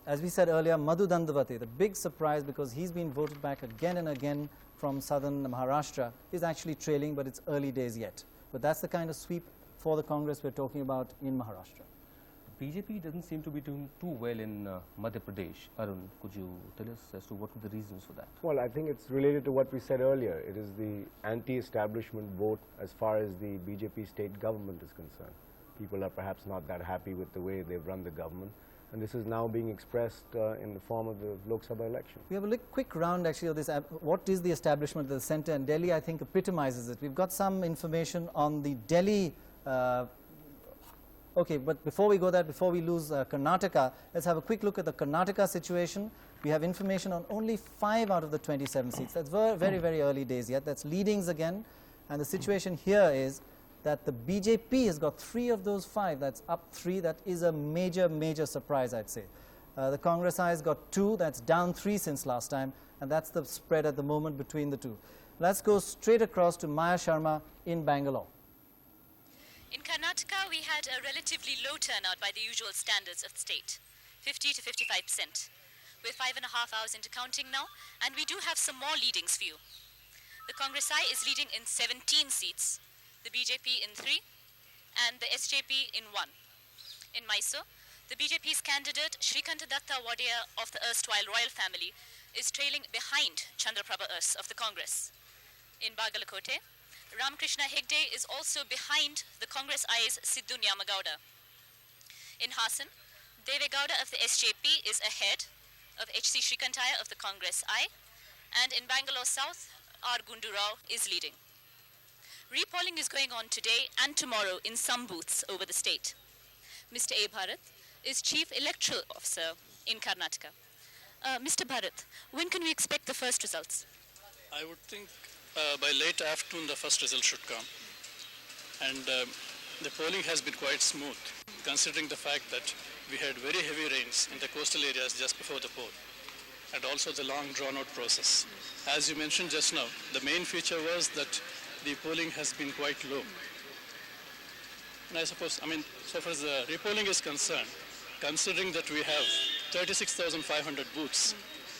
As we said earlier, Madhu Dandavate, the big surprise because he's been voted back again and again from southern Maharashtra, is actually trailing, but it's early days yet. But that's the kind of sweep for the Congress we're talking about in Maharashtra. BJP doesn't seem to be doing too well in Madhya Pradesh. Arun, could you tell us as to what were the reasons for that? Well, I think it's related to what we said earlier. It is the anti-establishment vote as far as the BJP state government is concerned. People are perhaps not that happy with the way they've run the government, and this is now being expressed in the form of the Lok Sabha election. We have a quick round actually of this. What is the establishment of the centre? And Delhi, I think, epitomizes it. We've got some information on the Delhi. Okay, but before we go there, before we lose Karnataka, let's have a quick look at the Karnataka situation. We have information on only 5 out of the 27 seats. That's very, very early days yet. That's leadings again. And the situation here is that the BJP has got 3 of those 5. That's up 3. That is a major, major surprise, I'd say. The Congress has got 2. That's down 3 since last time. And that's the spread at the moment between the 2. Let's go straight across to Maya Sharma in Bangalore. In Karnataka, we had a relatively low turnout by the usual standards of the state, 50 to 55%. We're 5.5 hours into counting now, and we do have some more leadings for you. The Congress I is leading in 17 seats, the BJP in 3, and the SJP in 1. In Mysore, the BJP's candidate Shrikanta Datta Wadia of the erstwhile royal family is trailing behind Chandraprabha Urs of the Congress. In Bagalakote, Ramakrishna Hegde is also behind the Congress I's Siddu Nyamagowda. In Hassan, Deve Gowda of the SJP is ahead of H.C. Shrikantaya of the Congress I, and in Bangalore South, R. Gundu Rao is leading. Repolling is going on today and tomorrow in some booths over the state. Mr. A. Bharat is Chief Electoral Officer in Karnataka. Mr. Bharat, when can we expect the first results? I would think by late afternoon the first result should come, and the polling has been quite smooth considering the fact that we had very heavy rains in the coastal areas just before the poll, and also the long drawn out process. As you mentioned just now, the main feature was that the polling has been quite low, and I suppose, so far as the repolling is concerned, considering that we have 36,500 booths,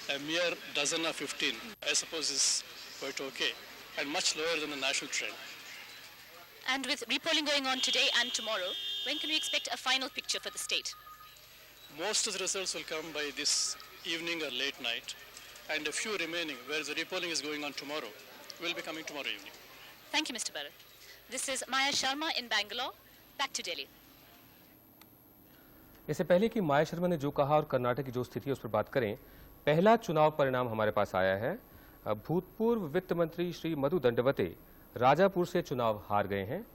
a mere dozen or 15, I suppose is quite okay, and much lower than the national trend. And with repolling going on today and tomorrow, when can we expect a final picture for the state? Most of the results will come by this evening or late night, and a few remaining, where the repolling is going on tomorrow, will be coming tomorrow evening. Thank you, Mr. Bharat. This is Maya Sharma in Bangalore. Back to Delhi. इससे पहले कि माया शर्मा ने जो कहा और कर्नाटक की जो स्थिति है उस पर बात करें, पहला चुनाव परिणाम हमारे पास आया है। भूतपूर्व वित्त मंत्री श्री मधु दंडवते राजापुर से चुनाव हार गए हैं।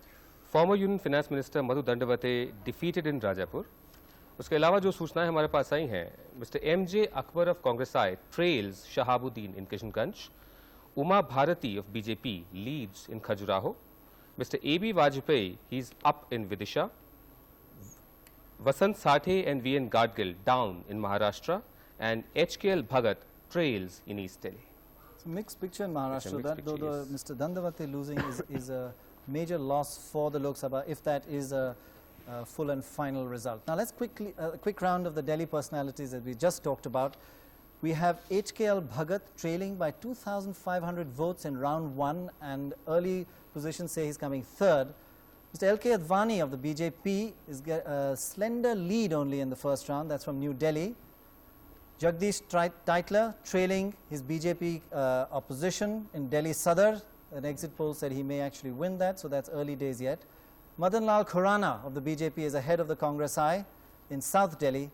Former union finance minister Madhu Dandavate defeated in Rajapur. उसके अलावा जो सूचनाएं हमारे पास आई हैं, mister M J. Akbar of Congress I trails Shahabuddin in Kishanganj, Uma Bharati of BJP leads in Khajuraho, mister A B. Vajpayee he is up in Vidisha, Vasant Sathe and V.N. Gadgil down in Maharashtra, and H.K.L. Bhagat trails in East Delhi. It's a mixed picture in Maharashtra. Though Mr. Dandavate losing is a major loss for the Lok Sabha, if that is a full and final result. Now let's quickly, a quick round of the Delhi personalities that we just talked about. We have H.K.L. Bhagat trailing by 2,500 votes in round 1, and early positions say he's coming third. Mr. L.K. Advani of the BJP is a slender lead only in the first round. That's from New Delhi. Jagdish Titler trailing his BJP opposition in Delhi Sadar. An exit poll said he may actually win that, so that's early days yet. Madan Lal Khurana of the BJP is ahead of the Congress I in South Delhi.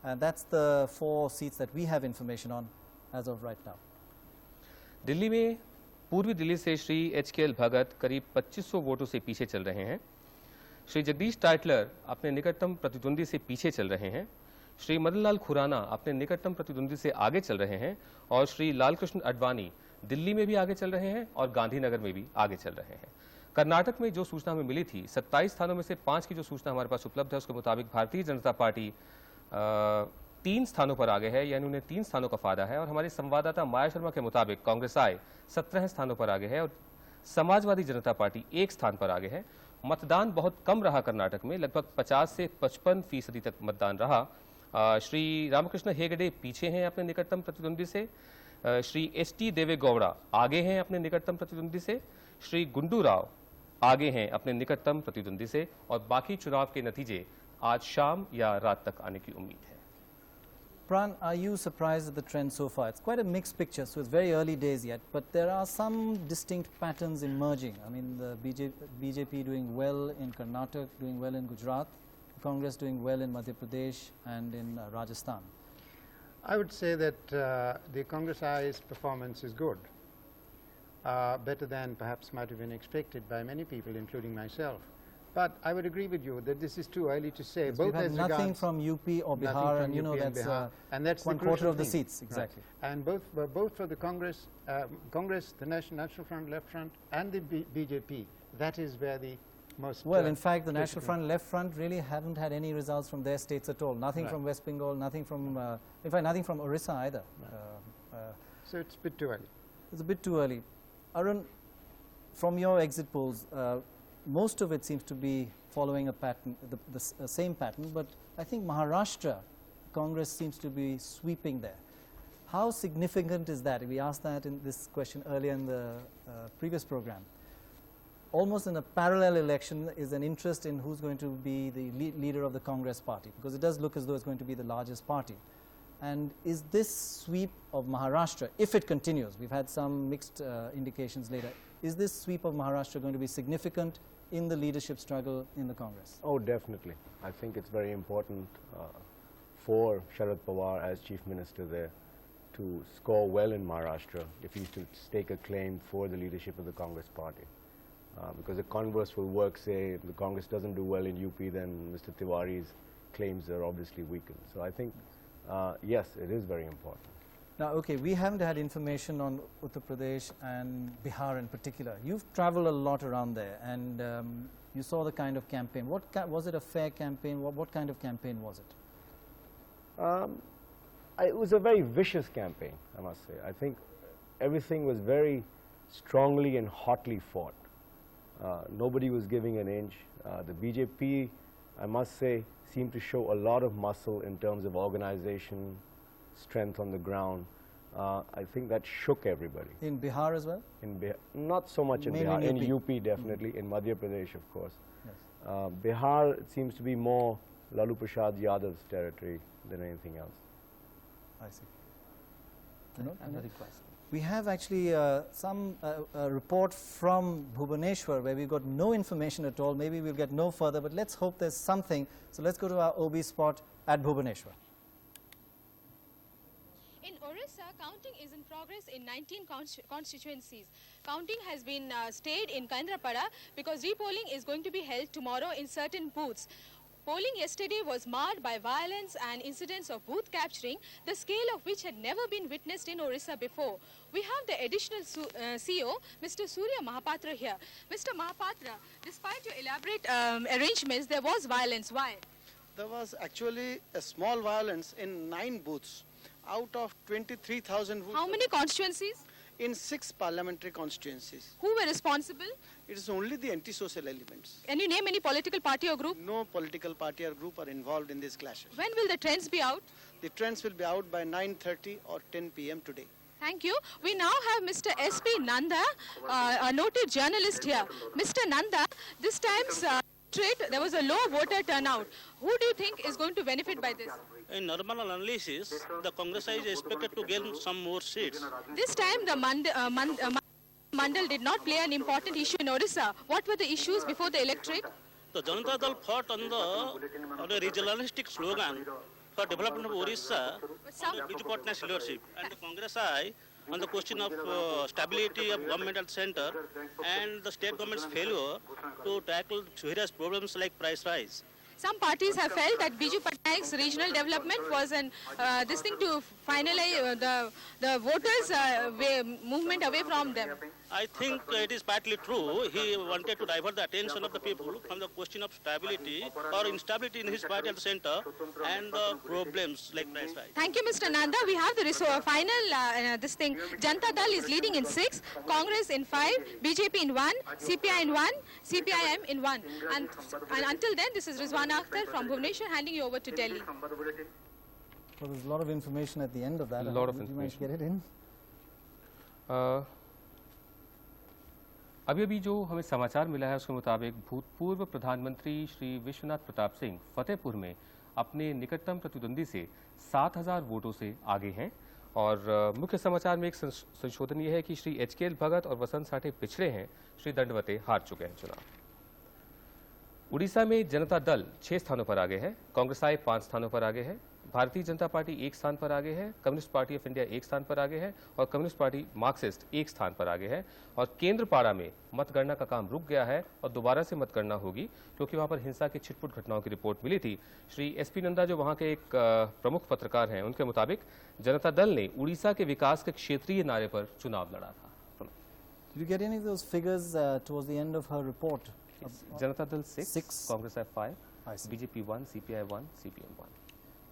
That's the 4 seats that we have information on as of right now. Delhi में पूर्वी दिल्ली से Shri H.K.L. भगत करीब 2500 वोटों से पीछे चल रहे हैं। श्री जगदीश टाइटलर अपने निकटतम प्रतिद्वंदी से पीछे चल रहे हैं। श्री मदन लाल खुराना अपने निकटतम प्रतिद्वंदी से आगे चल रहे हैं, और श्री लालकृष्ण अडवाणी दिल्ली में भी आगे चल रहे हैं और गांधीनगर में भी आगे चल रहे हैं। कर्नाटक में जो सूचना हमें मिली थी, 27 स्थानों में से 5 की जो सूचना हमारे पास उपलब्ध है, उसके मुताबिक भारतीय जनता पार्टी 3 स्थानों पर आगे है, यानी उन्हें 3 स्थानों का फायदा है। और हमारे संवाददाता माया शर्मा के मुताबिक कांग्रेस 17 स्थानों पर आगे है और समाजवादी जनता पार्टी 1 स्थान पर आगे है। मतदान बहुत कम रहा कर्नाटक में, लगभग 50 से 55% तक मतदान रहा। श्री रामकृष्ण हेगड़े पीछे हैं अपने निकटतम प्रतिद्वंदी से, श्री एस.टी. देवेगौड़ा आगे हैं अपने निकटतम प्रतिद्वंदी से, श्री गुंडू राव आगे हैं अपने निकटतम प्रतिद्वंदी से, और बाकी चुनाव के नतीजे आज शाम या रात तक आने की उम्मीद है। Pran, are you surprised at the trend so far? It's quite a mixed picture, so it's very early days yet, but there are some distinct patterns emerging. I mean, the BJP doing well in Karnataka, doing well in Gujarat, Congress doing well in Madhya Pradesh and in Rajasthan. I would say that the Congress I's performance is good, better than perhaps might have been expected by many people, including myself. But I would agree with you that this is too early to say. Yes, both we've had nothing from UP or Bihar, and you know that's one quarter of the seats, exactly. Right. And both for the Congress, the National Front, Left Front, and the BJP, that is where the most. Well, in fact, the National Front, Left Front really haven't had any results from their states at all. Nothing from West Bengal, nothing from, in fact, nothing from Orissa either. So it's a bit too early. It's a bit too early. Arun, from your exit polls, most of it seems to be following a pattern, the same pattern, but I think Maharashtra, Congress seems to be sweeping there. How significant is that? We asked that in this question earlier in the previous program. Almost in a parallel election is an interest in who's going to be the leader of the Congress party, because it does look as though it's going to be the largest party. And is this sweep of Maharashtra, if it continues, we've had some mixed indications later, is this sweep of Maharashtra going to be significant in the leadership struggle in the Congress? Oh, definitely. I think it's very important for Sharad Pawar as Chief Minister there to score well in Maharashtra if he's to stake a claim for the leadership of the Congress party. Because the converse will work, say, if the Congress doesn't do well in UP, then Mr. Tiwari's claims are obviously weakened. So I think, yes, it is very important. Now, okay, we haven't had information on Uttar Pradesh and Bihar in particular. You've traveled a lot around there, and you saw the kind of campaign. Was it a fair campaign? What kind of campaign was it? It was a very vicious campaign, I must say. I think everything was very strongly and hotly fought. Nobody was giving an inch. The BJP, I must say, seemed to show a lot of muscle in terms of organization, strength on the ground. I think that shook everybody. In Bihar as well? In Bihar, not so much in Bihar. In UP definitely, in Madhya Pradesh of course. Yes. Bihar, it seems to be more Lalu Prasad Yadav's territory than anything else. I see. Another request. We have actually some report from Bhubaneswar where we've got no information at all. Maybe we'll get no further, but let's hope there's something. So let's go to our OB spot at Bhubaneswar. In Orissa, counting is in progress in 19 constituencies. Counting has been stayed in Kendrapada because repolling is going to be held tomorrow in certain booths. Polling yesterday was marred by violence and incidents of booth capturing, the scale of which had never been witnessed in Orissa before. We have the additional CEO, Mr. Surya Mahapatra here. Mr. Mahapatra, despite your elaborate arrangements, there was violence. Why? There was actually a small violence in 9 booths out of 23,000 votes. How many constituencies? In 6 parliamentary constituencies. Who were responsible? It is only the anti-social elements. Can you name any political party or group? No political party or group are involved in these clashes. When will the trends be out? The trends will be out by 9:30 or 10 p.m. today. Thank you. We now have Mr. S.P. Nanda, a noted journalist here. Mr. Nanda, this time's there was a low voter turnout. Who do you think is going to benefit by this? In normal analysis, the Congress is expected to gain some more seats. This time the Mandal did not play an important issue in Orissa. What were the issues before the electorate? The Janata Dal fought on the regionalistic slogan for development of Orissa under Biju Patnaik's leadership, and the Congress on the question of stability of government at center and the state government's failure to tackle various problems like price rise. Some parties have felt that Biju Patnaik's regional development was this thing to finalize the voters' movement away from them. I think it is partly true. He wanted to divert the attention of the people from the question of stability or instability in his party at the center and the problems like price rise. Thank you, Mr. Nanda. We have the final this thing. Janata Dal is leading in 6, Congress in 5, BJP in 1, CPI in 1, CPIM in 1. And until then, this is Rizwana Akhtar from Bhubaneswar handing you over to Delhi. Well, there's a lot of information at the end of that. A lot of information. Did you manage to get it in? अभी जो हमें समाचार मिला है उसके मुताबिक भूतपूर्व प्रधानमंत्री श्री विश्वनाथ प्रताप सिंह फतेहपुर में अपने निकटतम प्रतिद्वंदी से 7,000 वोटों से आगे हैं और मुख्य समाचार में एक संशोधन यह है कि श्री एचकेएल भगत और वसंत साठे पिछड़े हैं, श्री दंडवते हार चुके हैं चुनाव। उड़ीसा में जनता दल 6 स्थानों पर आगे है, कांग्रेस 5 स्थानों पर आगे है, भारतीय जनता पार्टी 1 स्थान पर आगे है, कम्युनिस्ट पार्टी ऑफ इंडिया 1 स्थान पर आगे है और कम्युनिस्ट पार्टी मार्क्सिस्ट 1 स्थान पर आगे है। और केंद्रपाड़ा में मतगणना का काम रुक गया है और दोबारा से मतगणना होगी क्योंकि वहां पर हिंसा की छिटपुट घटनाओं की रिपोर्ट मिली थी। श्री एसपी नंदा जो वहां के एक प्रमुख पत्रकार हैं, उनके मुताबिक जनता दल ने उड़ीसा के विकास के क्षेत्रीय नारे पर चुनाव लड़ा था। Did you get any of those figures towards the end of her report? Janata Dal 6, Congress 5, BJP 1, CPI 1, CPM 1.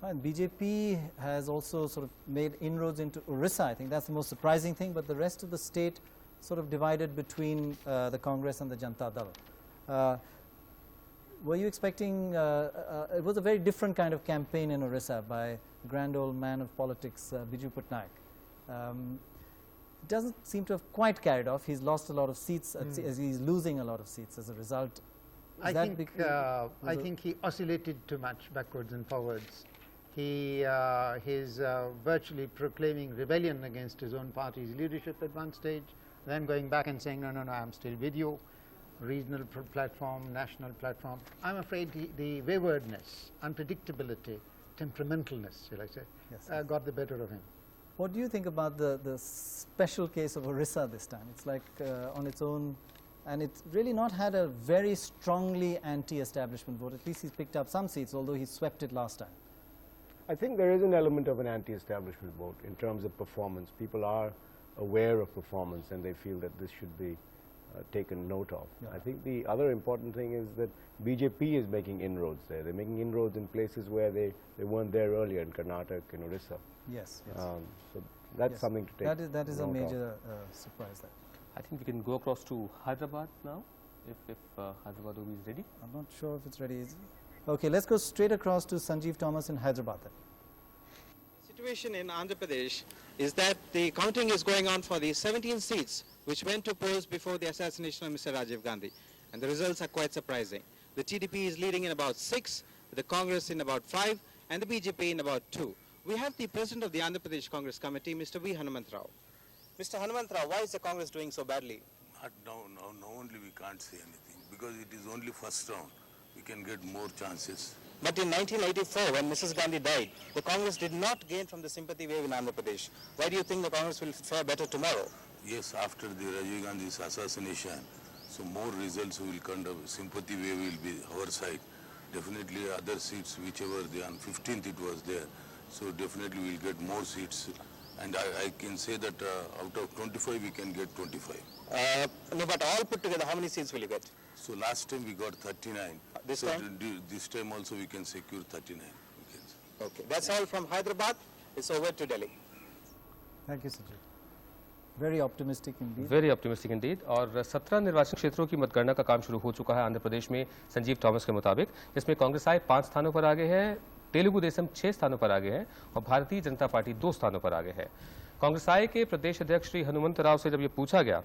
And BJP has also sort of made inroads into Orissa. I think that's the most surprising thing, but the rest of the state sort of divided between the Congress and the Janata Dal. Were you expecting, it was a very different kind of campaign in Orissa by the grand old man of politics, Biju Patnaik. It doesn't seem to have quite carried off. He's lost a lot of seats, as he's losing a lot of seats as a result. I think he oscillated too much backwards and forwards. He is virtually proclaiming rebellion against his own party's leadership at one stage, then going back and saying, no, I'm still with you, regional platform, national platform. I'm afraid the waywardness, unpredictability, temperamentalness, shall I say, got the better of him. What do you think about the special case of Orissa this time? It's like on its own, and it's really not had a very strongly anti-establishment vote. At least he's picked up some seats, although he swept it last time. I think there is an element of an anti-establishment vote in terms of performance. People are aware of performance and they feel that this should be taken note of. Yeah. I think the other important thing is that BJP is making inroads there. They're making inroads in places where they weren't there earlier, in Karnataka, in Orissa. Yes. So that's something to take that is a major surprise there. I think we can go across to Hyderabad now, if Hyderabad is ready. I'm not sure if it's ready. Is it? Okay, let's go straight across to Sanjeev Thomas in Hyderabad then. The situation in Andhra Pradesh is that the counting is going on for the 17 seats which went to polls before the assassination of Mr. Rajiv Gandhi, and the results are quite surprising. The TDP is leading in about 6, the Congress in about 5, and the BJP in about 2. We have the President of the Andhra Pradesh Congress Committee, Mr. V. Hanumantrao. Mr. Hanumantrao, why is the Congress doing so badly? No, only we can't say anything because it is only first round. We can get more chances. But in 1984, when Mrs. Gandhi died, the Congress did not gain from the sympathy wave in Andhra Pradesh. Why do you think the Congress will fare better tomorrow? Yes, after the Rajiv Gandhi's assassination, so more results will come. Sympathy wave will be our side. Definitely other seats, whichever they on 15th it was there. So definitely we'll get more seats. And I can say that out of 25 we can get 25. No, but all put together, how many seats will you get? So last time we got 39. This time? This time also we can secure 39. Okay, that's all from Hyderabad. It's over to Delhi. Thank you, Sanjeev. Very optimistic indeed. Very optimistic indeed. और 17 निर्वाचन क्षेत्रों की मतगणना का काम शुरू हो चुका है आंध्र प्रदेश में संजीव थॉमस के मुताबिक, जिसमें कांग्रेस 5 स्थानों पर आगे है, तेलुगु देशम 6 स्थानों पर आगे है और भारतीय जनता पार्टी 2 स्थानों पर आगे है। कांग्रेस के प्रदेश अध्यक्ष श्री हनुमंत राव से जब ये पूछा गया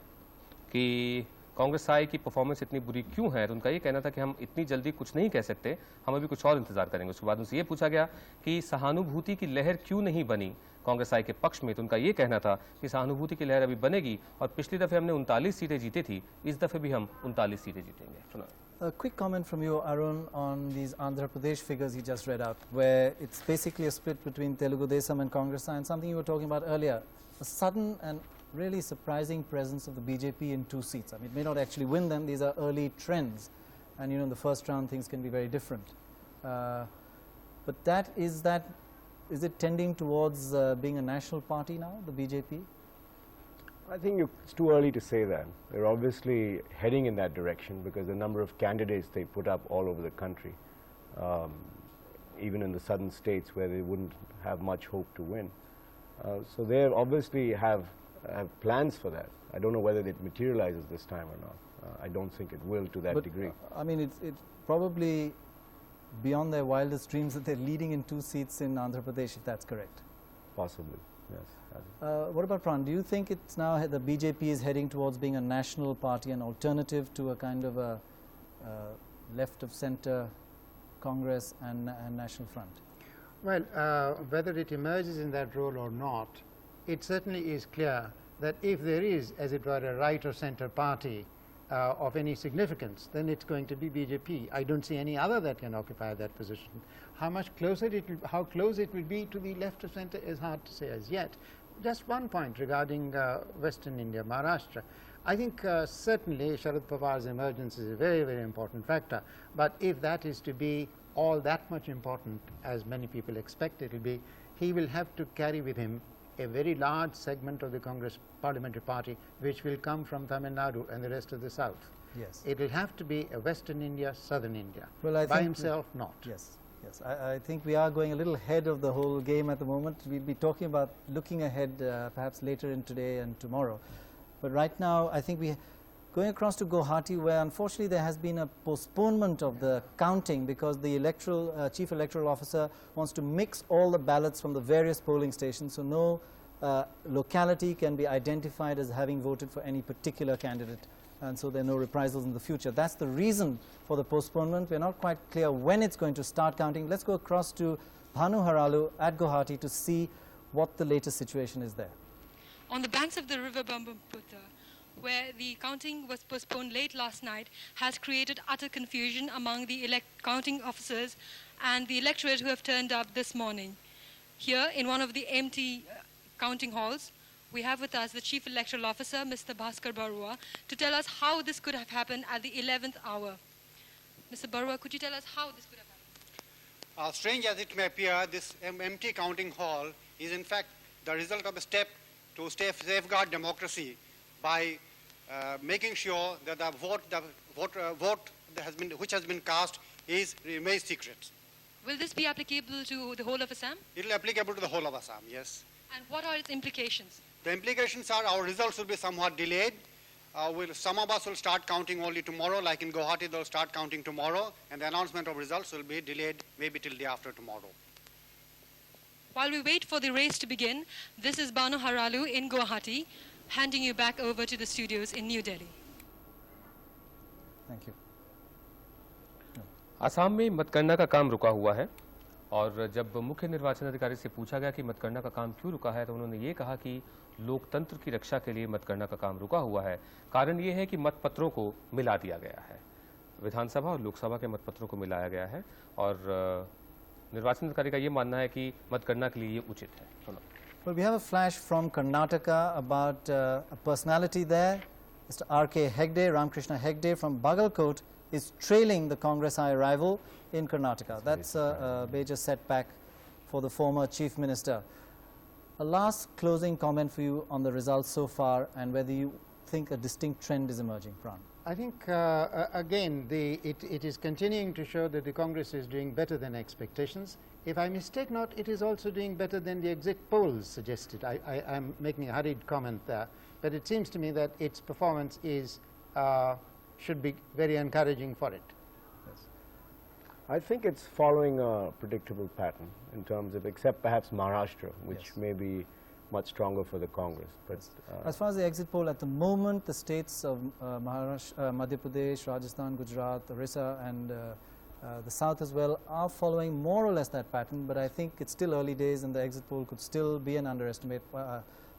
कि कांग्रेस की परफॉर्मेंस इतनी बुरी क्यों है, तो उनका ये कहना था कि हम इतनी जल्दी कुछ नहीं कह सकते, हम अभी कुछ और इंतजार करेंगे। उसके बाद उनसे ये पूछा गया कि सहानुभूति की लहर क्यों नहीं बनी कांग्रेस के पक्ष में, तो उनका ये कहना था कि सहानुभूति की लहर अभी बनेगी और पिछली दफे हमने 39 सीटें जीती थी, इस दफे भी हम 39 सीटें जीतेंगे। A quick comment from you, Arun, on these Andhra Pradesh figures you just read out, where it's basically a split between Telugu Desam and Congress, and something you were talking about earlier, a sudden and really surprising presence of the BJP in 2 seats. I mean, it may not actually win them, these are early trends, and in the first round things can be very different. But is it tending towards being a national party now, the BJP? I think it's too early to say that. They're obviously heading in that direction because the number of candidates they put up all over the country, even in the southern states where they wouldn't have much hope to win. So they obviously have plans for that. I don't know whether it materializes this time or not. I don't think it will to that degree. I mean, it's probably beyond their wildest dreams that they're leading in 2 seats in Andhra Pradesh, if that's correct. Possibly, yes. What about Pran? Do you think it's now the BJP is heading towards being a national party, an alternative to a kind of a left of centre Congress and National Front? Well, whether it emerges in that role or not, it certainly is clear that if there is, as it were, a right or centre party of any significance, then it's going to be BJP. I don't see any other that can occupy that position. How close it will be to the left of centre is hard to say as yet. Just one point regarding Western India, Maharashtra. I think certainly Sharad Pawar's emergence is a very, very important factor. But if that is to be all that much important as many people expect it will be, he will have to carry with him a very large segment of the Congress parliamentary party which will come from Tamil Nadu and the rest of the south. Yes. It will have to be a Western India, Southern India. Well, I by think himself, not. Yes. Yes, I think we are going a little ahead of the whole game at the moment. We'll be talking about looking ahead perhaps later in today and tomorrow. But right now, I think we're going across to Guwahati, where unfortunately there has been a postponement of the counting because the chief electoral officer wants to mix all the ballots from the various polling stations, so no locality can be identified as having voted for any particular candidate, and so there are no reprisals in the future. That's the reason for the postponement. We're not quite clear when it's going to start counting. Let's go across to Bhanu Haralu at Guwahati to see what the latest situation is there. On the banks of the river Brahmaputra, where the counting was postponed late last night, has created utter confusion among the counting officers and the electorate who have turned up this morning. Here, in one of the empty counting halls, we have with us the Chief Electoral Officer, Mr. Bhaskar Barua, to tell us how this could have happened at the 11th hour. Mr. Barua, could you tell us how this could have happened? Strange as it may appear, this empty counting hall is in fact the result of a step to safeguard democracy by making sure that the vote which has been cast remains secret. Will this be applicable to the whole of Assam? It will be applicable to the whole of Assam, yes. And what are its implications? The implications are our results will be somewhat delayed. Some of us will start counting only tomorrow, like in Guwahati they'll start counting tomorrow, and the announcement of results will be delayed maybe till day after tomorrow. While we wait for the race to begin, this is Bhanu Haralu in Guwahati, handing you back over to the studios in New Delhi. Thank you. Assam में मतगणना का काम रुका हुआ है और जब मुख्य निर्वाचन अधिकारी से पूछा गया कि मतगणना का काम क्यों रुका है तो उन्होंने ये कहा कि लोकतंत्र की रक्षा के लिए मतगणना का काम रुका हुआ है। कारण ये है कि मतपत्रों को मिला दिया गया है, विधानसभा और लोकसभा के मतपत्रों को मिलाया गया है और निर्वाचन अधिकारी का ये मानना है कि मतगणना के लिए ये उचित है। Well, we have a flash from Karnataka about a personality there. Mr. R.K. Hegde, Ramkrishna Hegde from Bagalkot is trailing the Congress high rival in Karnataka. That's a major setback for the former Chief Minister. A last closing comment for you on the results so far and whether you think a distinct trend is emerging, Pran. I think again it is continuing to show that the Congress is doing better than expectations. If I mistake not, it is also doing better than the exit polls suggested. I am making a hurried comment there, but it seems to me that its performance is should be very encouraging for it. Yes. I think it's following a predictable pattern in terms of, except perhaps Maharashtra, which may be much stronger for the Congress. But as far as the exit poll at the moment, the states of Maharashtra, Madhya Pradesh, Rajasthan, Gujarat, Orissa and the south as well are following more or less that pattern, but I think it's still early days and the exit poll could still be an underestimate.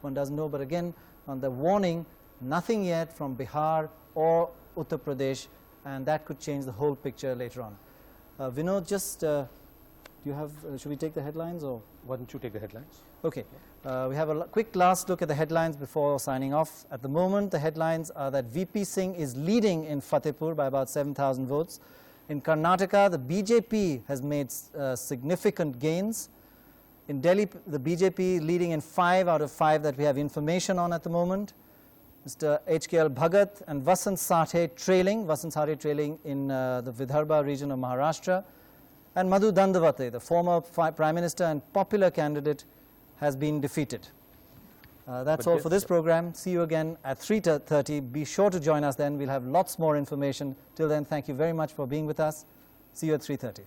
One doesn't know, but again on the warning, nothing yet from Bihar or Uttar Pradesh, and that could change the whole picture later on. Vinod, just do you have, should we take the headlines or? Why don't you take the headlines? Okay, we have a quick last look at the headlines before signing off. At the moment, the headlines are that VP Singh is leading in Fatehpur by about 7,000 votes. In Karnataka, the BJP has made significant gains. In Delhi, the BJP leading in 5 out of 5 that we have information on at the moment. Mr. HKL Bhagat and Vasant Sathe trailing in the Vidarbha region of Maharashtra, and Madhu Dandavate, the former Prime Minister and popular candidate, has been defeated. That's all for this program. See you again at 3:30. Be sure to join us then. We'll have lots more information. Till then, thank you very much for being with us. See you at 3:30.